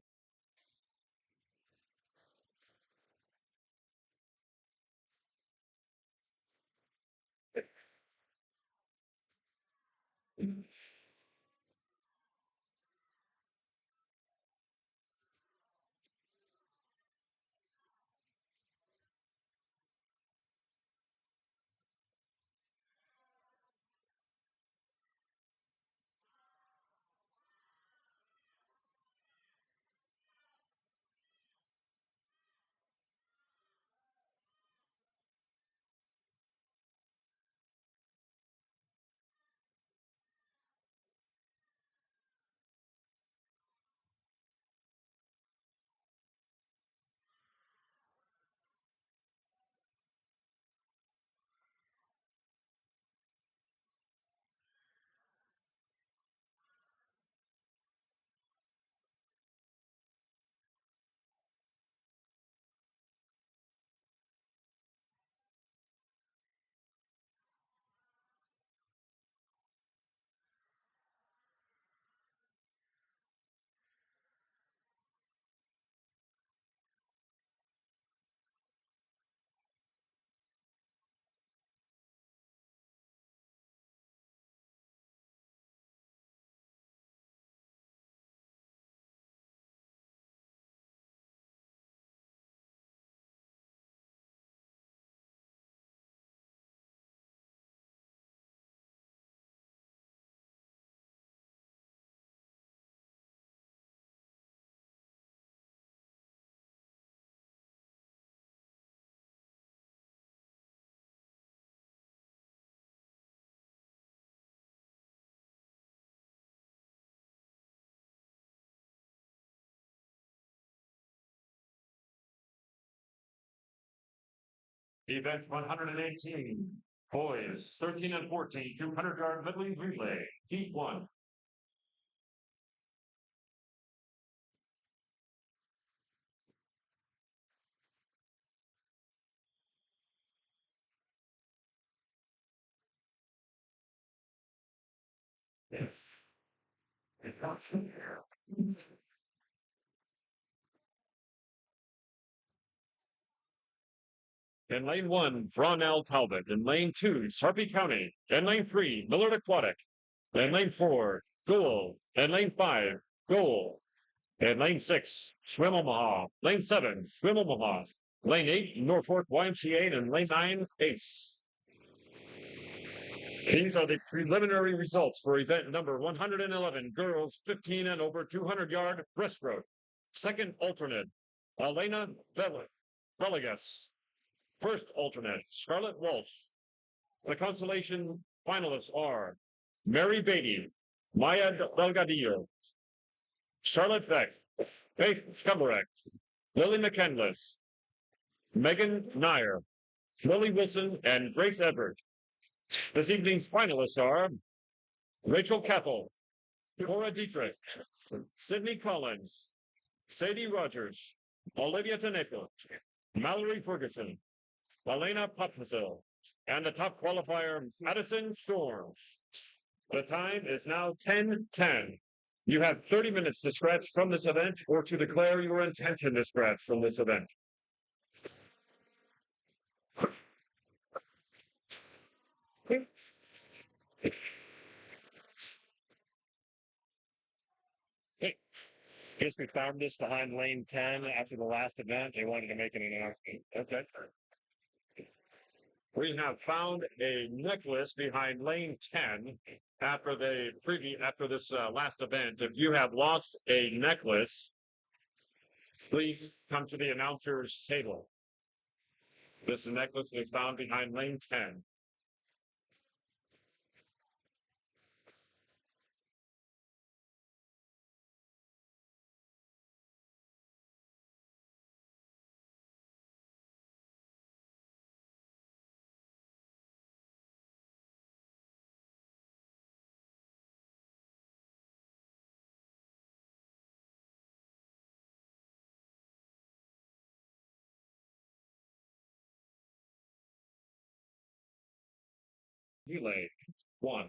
Event 118, boys 13 and 14, 200-yard medley relay, heat 1. Yes. In lane 1, Brownell Talbot. In lane 2, Sarpy County. In lane 3, Millard Aquatic. In lane 4, Goal. In lane 5, Goal. In lane 6, Swim Omaha. Lane 7, Swim Omaha. Lane 8, Norfolk YMCA. And lane 9, Ace. These are the preliminary results for event number 111, girls 15 and over 200-yard breaststroke. Second alternate, Elena Villegas. First alternate, Scarlett Walsh. The consolation finalists are Mary Beatty, Maya Delgadillo, Charlotte Beck, Faith Skamarek, Lily McCandless, Megan Nair, Lily Wilson, and Grace Everett. This evening's finalists are Rachel Cathell, Cora Dietrich, Sydney Collins, Sadie Rogers, Olivia Taneco, Mallory Ferguson, Elena Popfasil, and the top qualifier, Madison Storms. The time is now 10:10. You have 30 minutes to scratch from this event or to declare your intention to scratch from this event. Hey, guess we found this behind lane 10 after the last event. They wanted to make an announcement. Okay. We have found a necklace behind lane 10 after this last event. If you have lost a necklace, please come to the announcer's table. This necklace is found behind lane 10. Relay 1.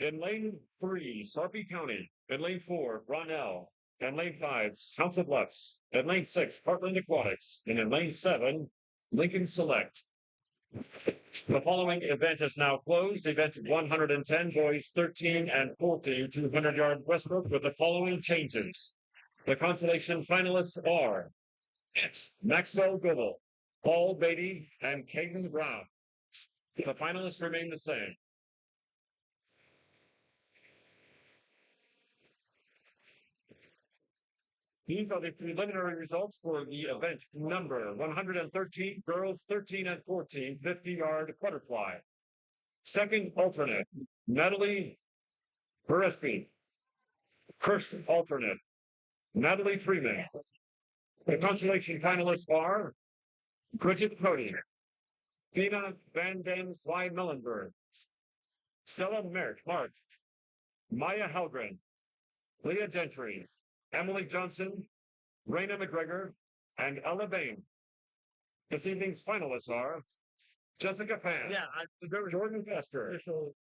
In lane 3, Sarpy County. In lane 4, Ronell. In lane 5, Council Bluffs. In lane 6, Heartland Aquatics. And in lane 7, Lincoln Select. The following event is now closed. Event 110, boys 13 and 14, 200-yard Breaststroke with the following changes. The consolation finalists are Maxwell Goodall, Paul Beatty, and Caden Brown. The finalists remain the same. These are the preliminary results for the event number 113, girls 13 and 14, 50-yard butterfly. Second alternate, Natalie Burresby. First alternate, Natalie Freeman. The consolation finalists are Bridget Cody, Dina Van Den Sly Mellenberg, Stella Mart, Maya Helgren, Leah Gentry, Emily Johnson, Raina McGregor, and Ella Bain. This evening's finalists are Jessica Pan, Jordan Vester,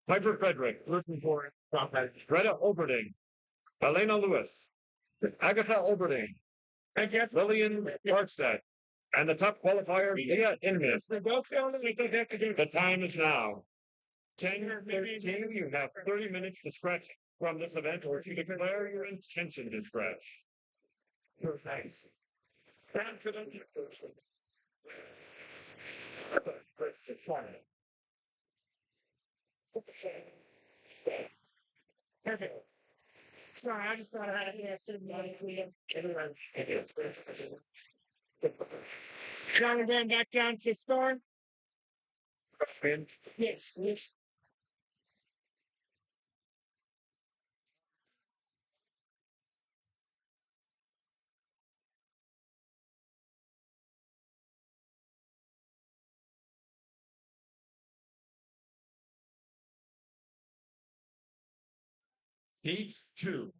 Piper Frederick, Greta Oberding, Elena Lewis, Agatha Oberding, Lillian Barkstead, and the top qualifier, Leah Inman. The time is now 10:15. You have 30 minutes to scratch from this event or to declare your intention to scratch. Nice. Perfect. Sorry, I just thought I had a symbiotic. Now we're going back down to Storm. Yes. Heat 2.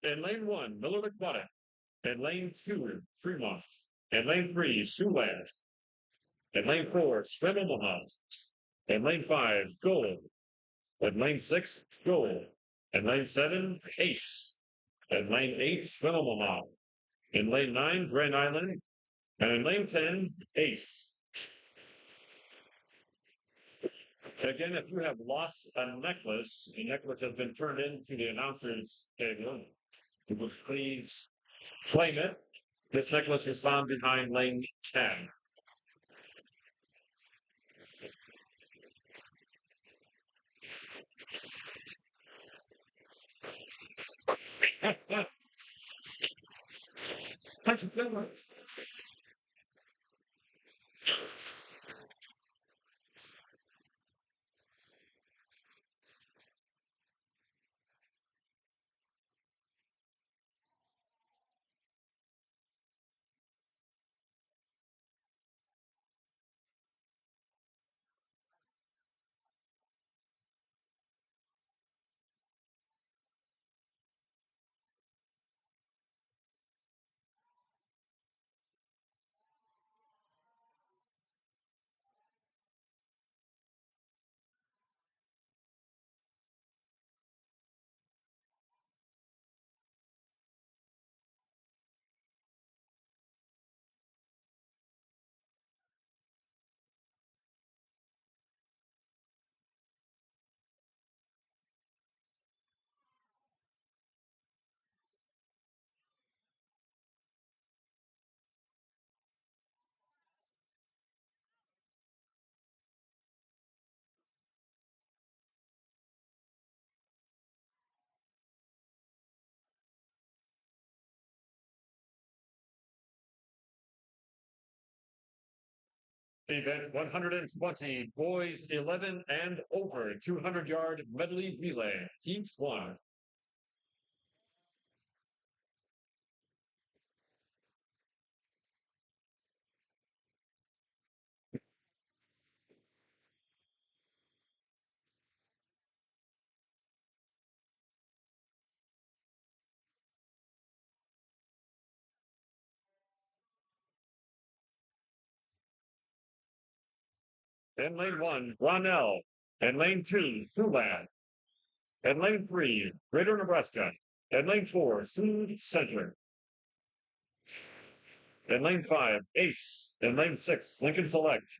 In lane 1, Miller Aquatic. In lane 2, Fremont. In lane 3, Siouxland. In lane 4, Swim Omaha. In lane 5, Gold. In lane 6, Gold. In lane 7, Ace. In lane 8, Swim Omaha. In lane 9, Grand Island. And in lane 10, Ace. Again, if you have lost a necklace, the necklace has been turned into the announcer's table. You would please claim it. This necklace was found behind lane 10. Thank you very much. Event 120, boys 11 and over 200-yard medley relay, Heat 1. In lane 1, Ronell. In lane 2, Fulan. In lane 3, Greater Nebraska. In lane 4, Food Center. In lane 5, Ace. In lane 6, Lincoln Select.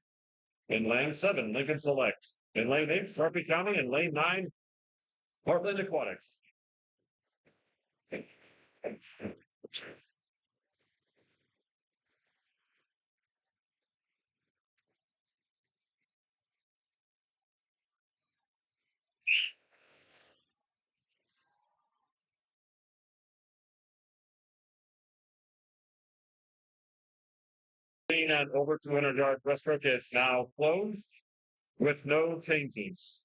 In lane 7, Lincoln Select. In lane 8, Sarpy County. In lane 9, Portland Aquatics. And over 200-yard breaststroke is now closed with no changes.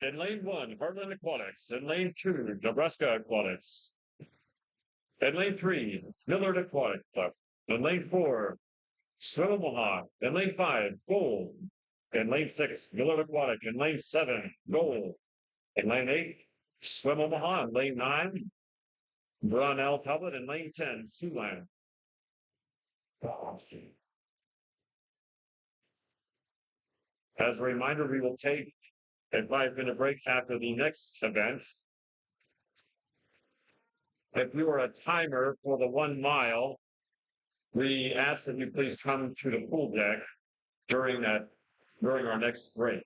In lane 1, Heartland Aquatics. In lane 2, Nebraska Aquatics. In lane 3, Millard Aquatic Club. In lane 4, Swim Omaha. In lane 5, Gold. In lane 6, Millard Aquatic. In lane 7, Gold. In lane 8, Swim Omaha. In lane 9, Brunel Talbot. In lane 10, Siouxland. As a reminder, we will take a 5-minute break after the next event. If you are a timer for the 1 mile, we ask that you please come to the pool deck during our next break.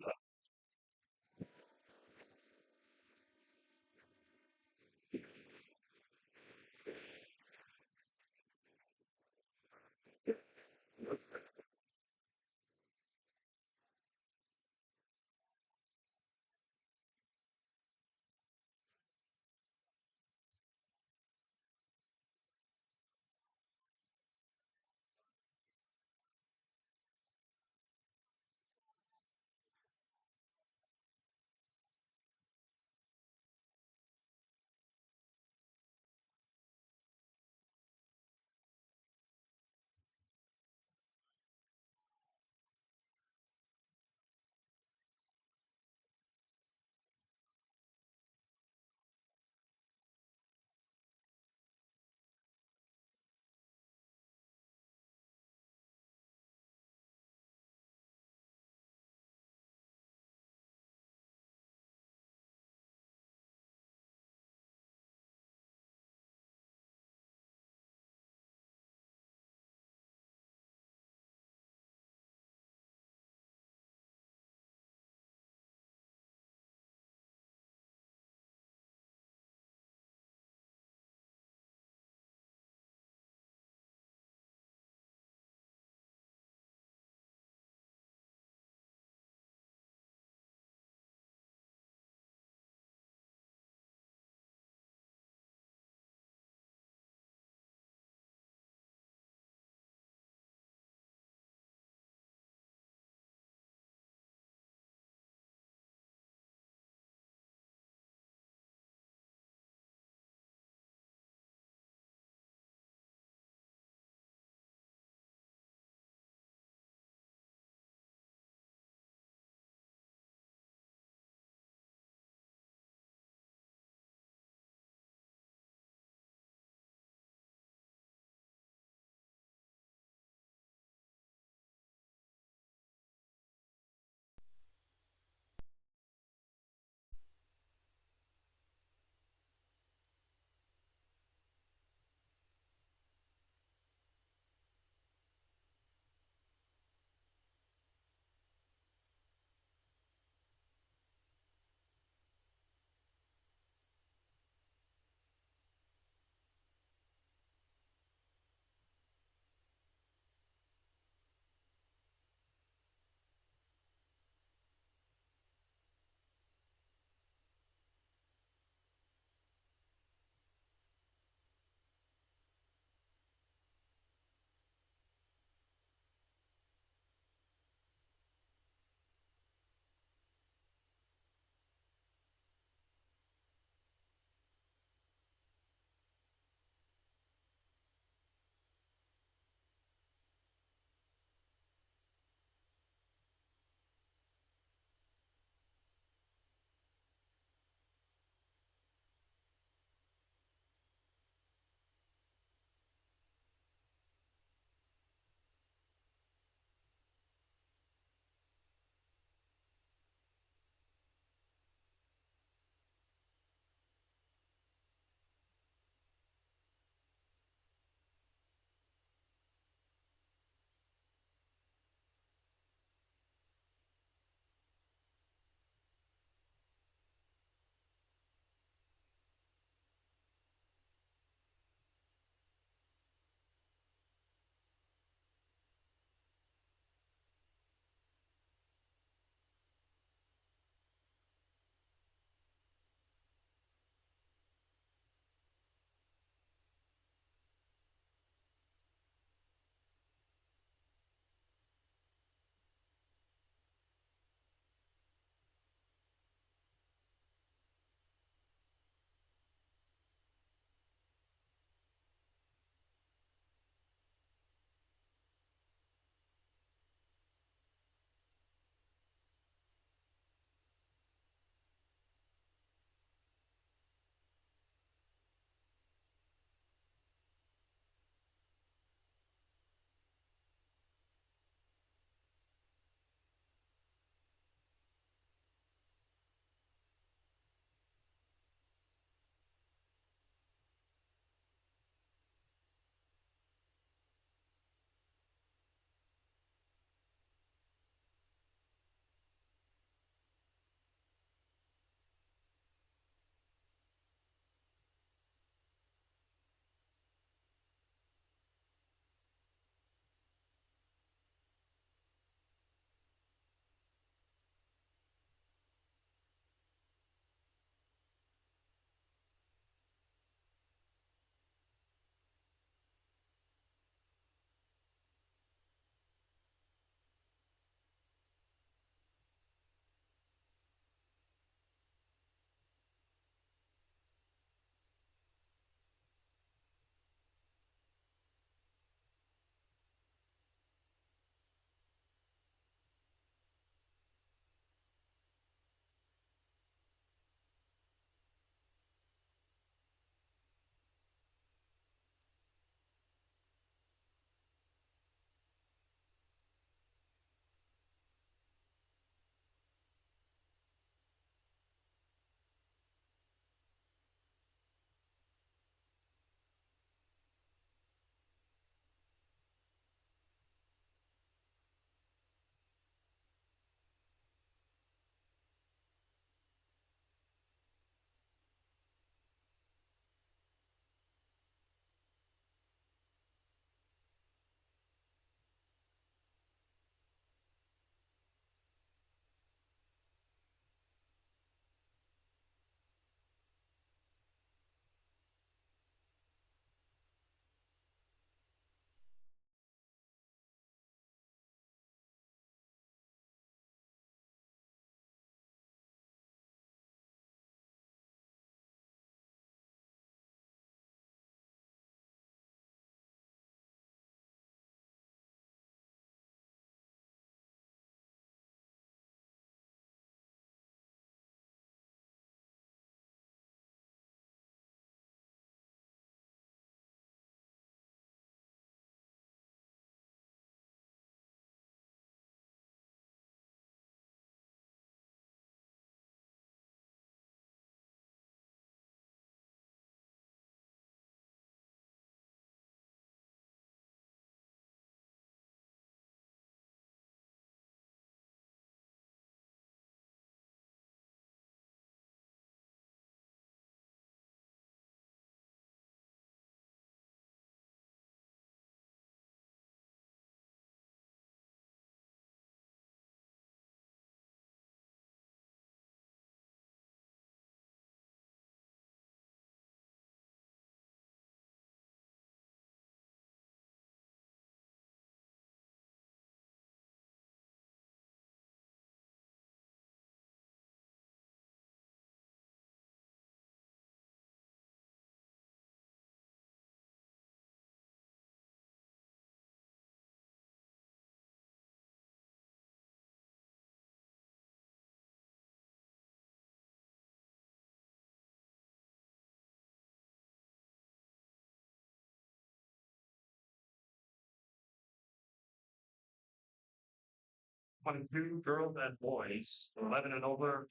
22 girls and boys, 11 and over.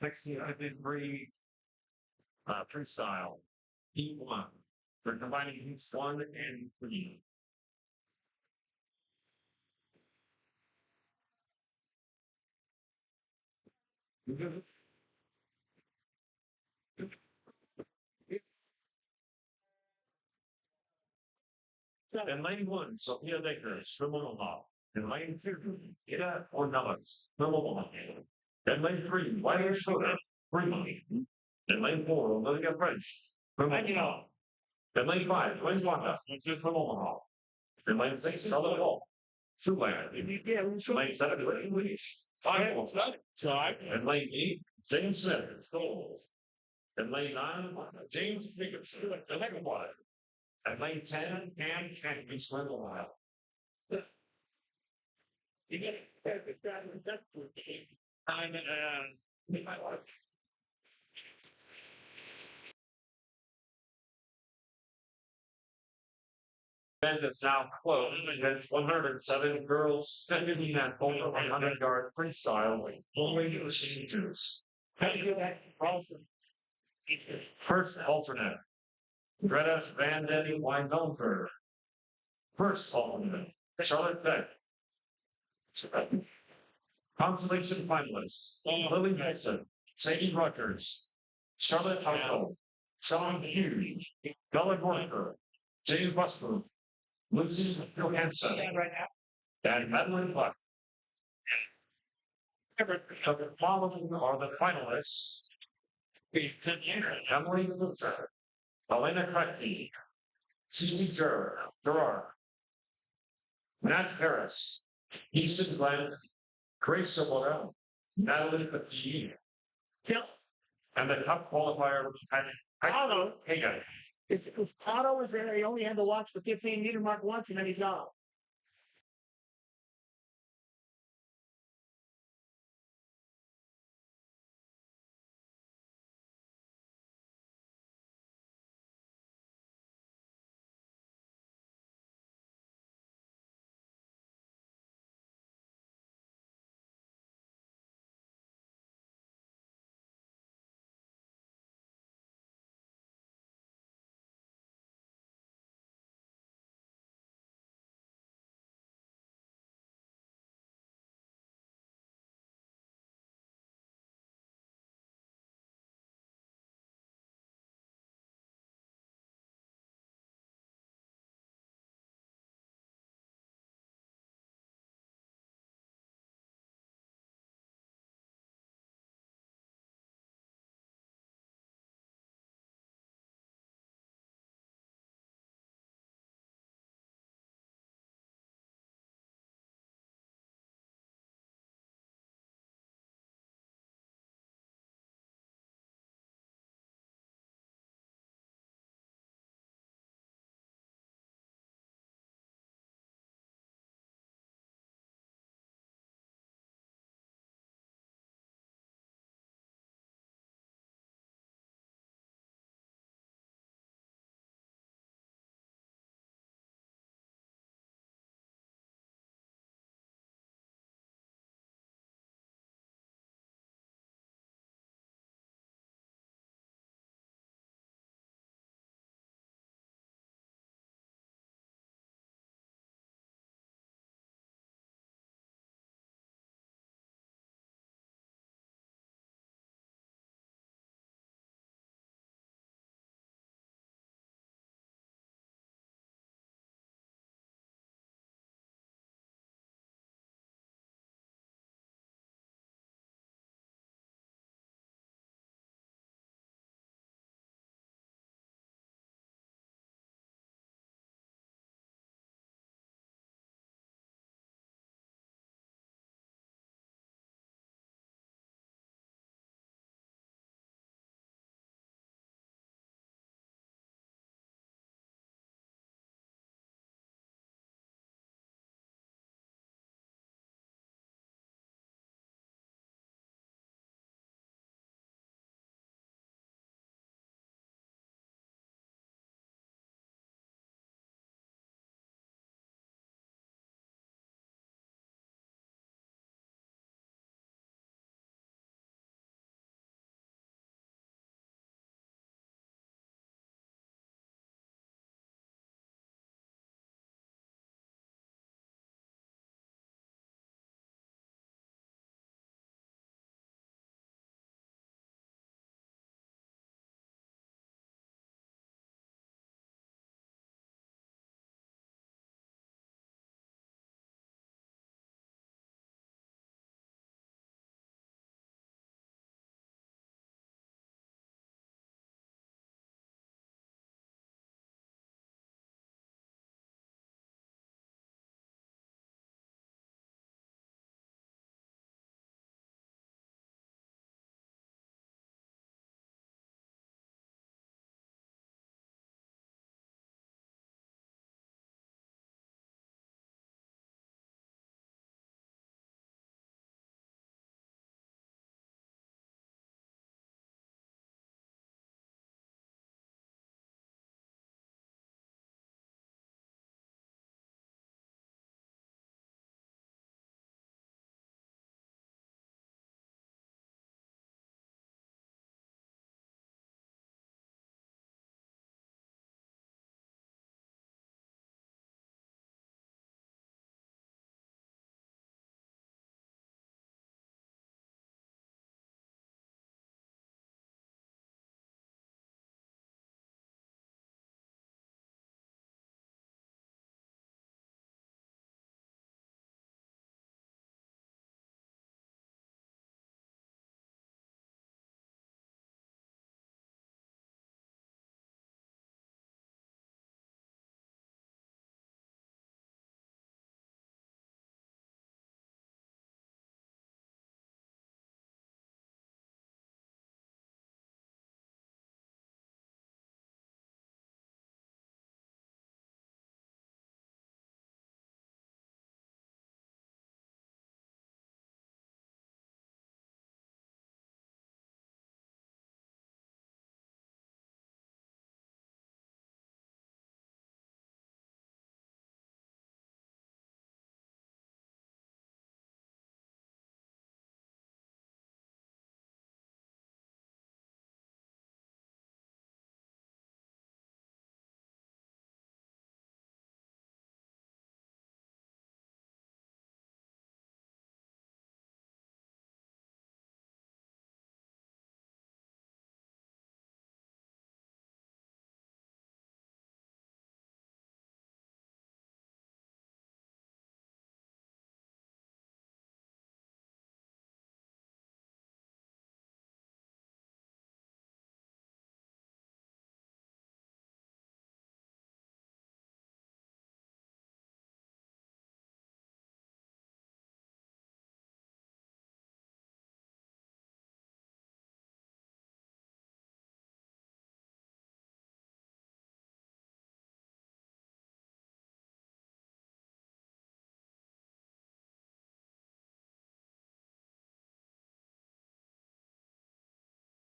63 freestyle. P1. They're combining heats 1 and 3. And lane 1, Sophia Baker, Swimmer Law. And lane 2, Ida Ornelas, Swimmer Law. And lane 3, Wiley Schroeder, Freeman. And lane 4, Olivia French, Swimmer Law. And lane 5, Wayne Wanda, Swimmer Law. And lane 6, Charlotte Hall, Trueland. Lane 7, Wayne Leash, and lane 8, Zane Smith, Scholes. And lane 9, James Jacobs, the second one. And lane 10, Cam Champion Swim a while. You get it. Event is now closed against 107 girls standing at over 100-yard freestyle, only the seniors. First alternate, Greta Van Den Weinfelder. First alternate, Charlotte Beck. Consolation finalists, Lily Mason, Sadie Rogers, Charlotte Huckle, Sean Hughes, Bella Gorker, James Westbrook, Lucy Johansson, and Madeline Buck. The following are the finalists. Emily Luther, Elena Kretke, Susie Gerard, Matt Harris, Easton Glenn, Grace Sobota, Natalie Petit, and the top qualifier, Otto. Hey guys. It's Otto was there. He only had to watch the 15-meter mark once, and then he's out.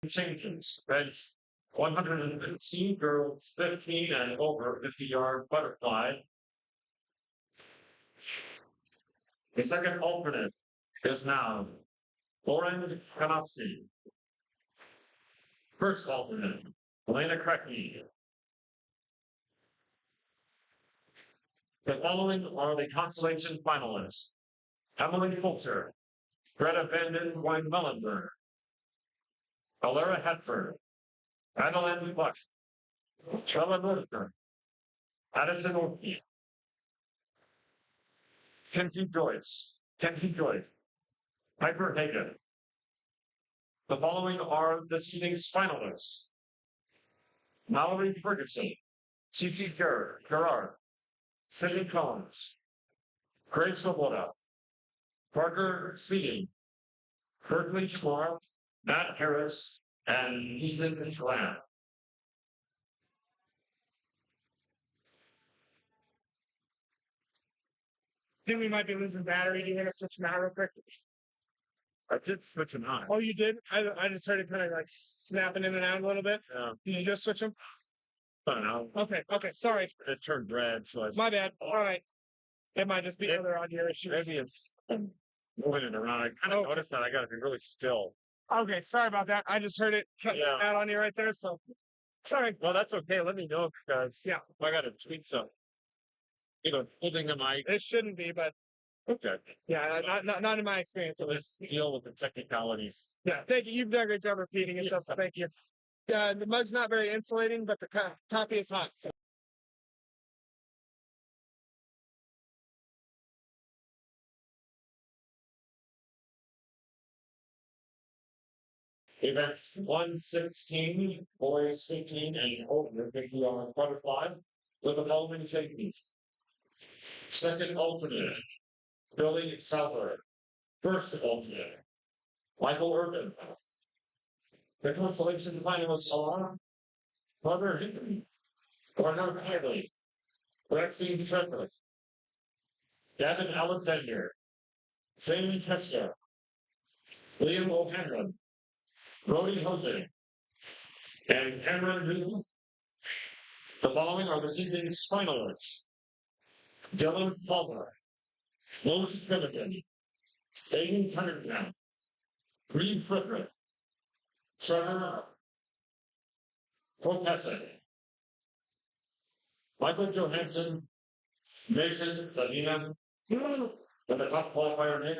changes. Bench 115, girls 15 and over 50-yard butterfly. The second alternate is now Lauren Kanofsky. First alternate, Elena Krecky. The following are the consolation finalists: Emily Fulcher, Greta Vanden Wijn-Mellenberg, Alara Hetford, Adeline Bush, Trella Northburn, Addison Orkney, Kenzie Joyce, Piper Hagan. The following are the seeding's finalists: Mallory Ferguson, Cici Gerard, Sidney Collins, Grace Svoboda, Parker Speeding, Berkeley Chamar, Matt Harris, and Ethan Lamb. I think we might be losing battery. Do you want to switch them out real quick? I did switch them on. Oh, you did? I just heard it kind of like snapping in and out a little bit. Yeah. Did you just switch them? I don't know. Okay, sorry. It turned red, so I. My bad. All right. It might just be other audio issues. Maybe it's moving it around. I kind of noticed that. I got to be really still. Okay, sorry about that. I just heard it cut out on you right there. So sorry. Well, that's okay. Let me know because if I got to tweet some. Holding the mic. It shouldn't be, but Okay. yeah, not in my experience. So let's deal with the technicalities. Yeah, thank you. You've done a great job repeating yourself. So thank you. The mug's not very insulating, but the copy is hot. So. Events 116, boys 15 and over 50-yard butterfly with the following safeties. Second alternate, Billy Southard. First alternate, Michael Urban. The consolation finalists are Mother Hinkley, Barnard Hadley, Maxine Frederick, Gavin Alexander, Sammy Kessler, Liam O'Hanlon, Brody Jose, and Cameron Newton. The following are the season's finalists: Dylan Palmer, Lois Finnegan, Aiden Cunningham, Green Frederick, Trevor Kokesek, Michael Johansson, Mason Zadina, and the top qualifier name,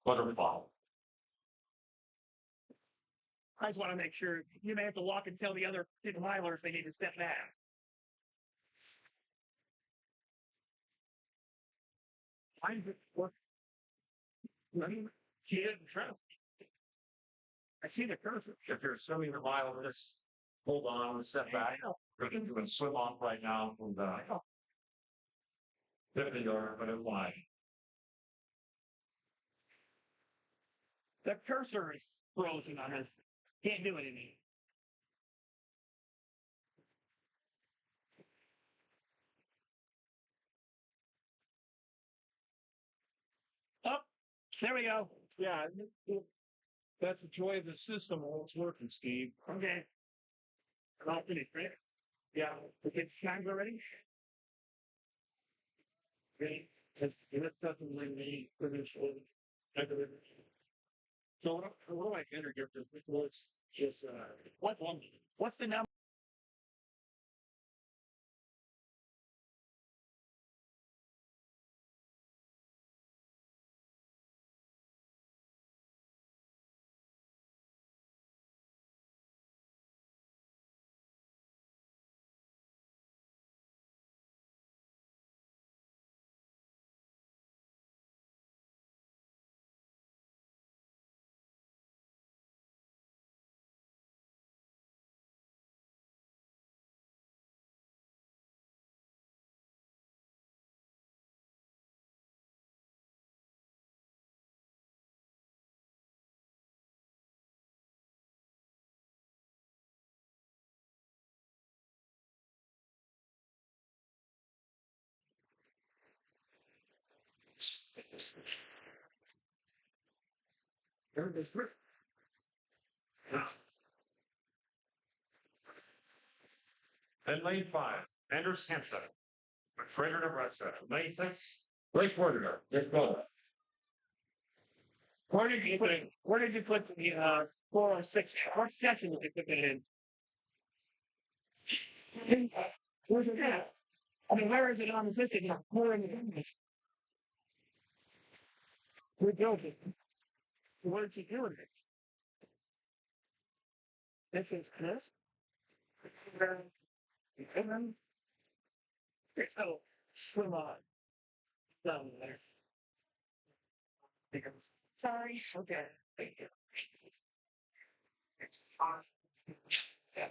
butterfly. I just want to make sure you may have to walk and tell the other milers they need to step back. I'm work. She didn't try. I see the cursor. If you're swimming a mile, just hold on, step back. We're going to do a swim off right now from the 50-yard butterfly. The cursor is frozen on this. Can't do anything. Oh, there we go. Yeah, that's the joy of the system while it's working, Steve. Okay. I'm all finished, right? Yeah. It's time already? Ready? That's something we finish with. So what do I enter here? What's just what one? What's the number? Then lane 5, Anders Hansen. Freighter, Nebraska. Lane 6, Blake Porter. Let's go. Where did you put it? Where did you put the 406? What section did you put it in? Where's it at? I mean, where is it on the system? Where in the business? We're building. What did you do with it? This is this. And then oh, swim on. Down there. Sorry. Okay. Thank you. It's hot. Yeah.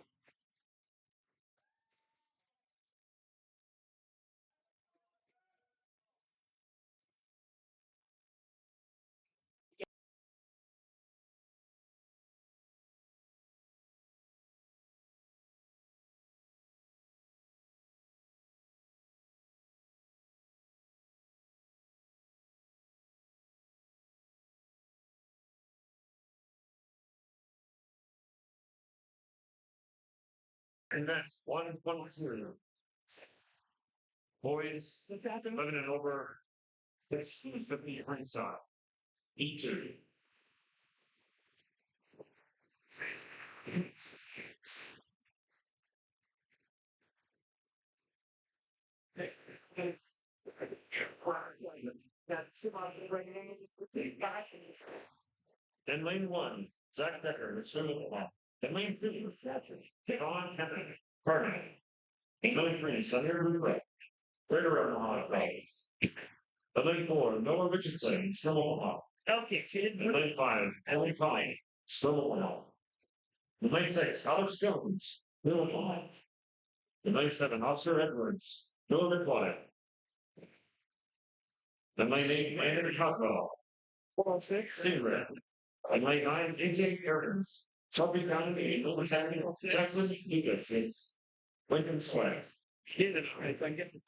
And that's one zero. Boys, What's happening? 11 and over. This 50 hindsight. E2. Then lane 1, Zach Becker, the swimming one. Then lane 2, John Kevin, Carter. Lane 3, Sunday Ray. Freighter Omaha, Rays. Then lane 4, Noah Richardson, Swimming Omaha. Okay, kid. Lane 5, Emily Fine, Swimming Omaha. Lane 6, Alex Jones, Middle Omaha. Lane 7, Officer Edwards, Middle Omaha. Then lane 8, Andrew Cockrell, 406. Stingray. And lane 9, AJ Aarons, Shelby County, Jackson, Lucas, Lincoln Swag. Here's it. Right, so I can get it.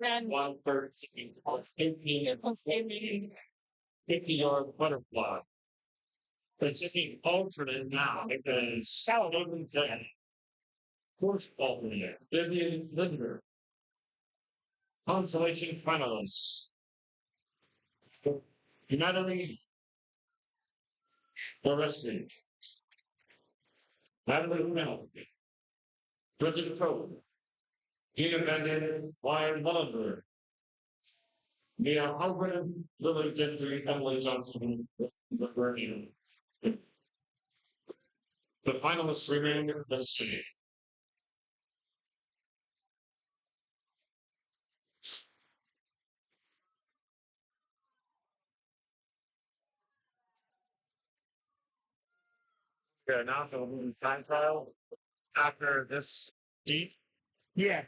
And 113, 15, and 50-yard butterfly. It's looking alternate now because Salomon said, first alternate, Vivian Linder, consolation finalists. Natalie Foresti, Natalie Hummel, Bridget Cole, Gina Bennett, Ryan Mullender, Mia Halgren, Lily Gentry, Emily Johnson, the Bernie. The finalists remain the same. Yeah, now for the time trial after this deep. Yeah.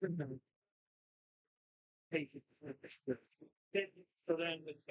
So then it's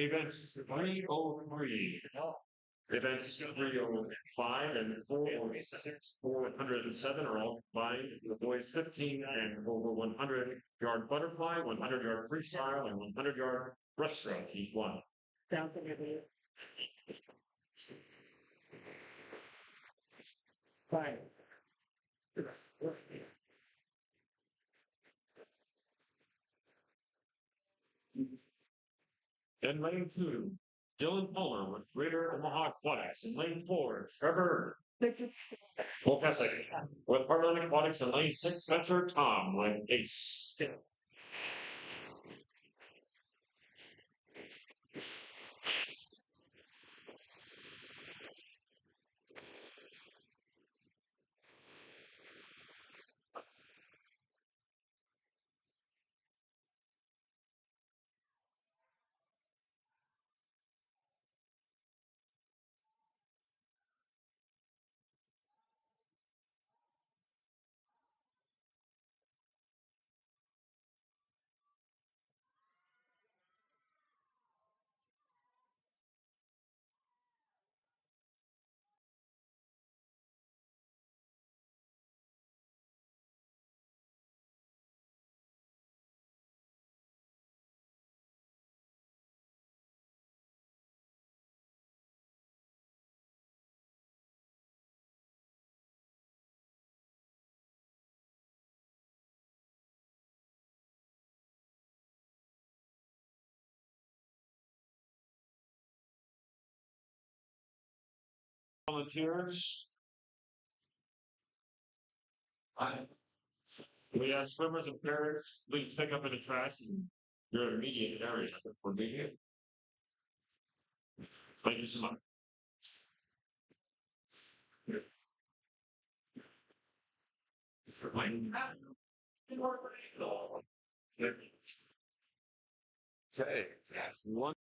Events 303. Events 305 and 406, 407 are all combined. The boys 15 and over 100-yard butterfly, 100-yard freestyle, and 100-yard breaststroke each one. Sounds familiar. Fine. In lane 2, Dylan Palmer with Greater Omaha Aquatics. In lane 4, Trevor Volkesic with Heartland Aquatics. In lane 6, Spencer Tom with Ace. Volunteers. We ask swimmers and parents, please pick up in the trash in your immediate areas for media. Thank you so much. Okay, that's one.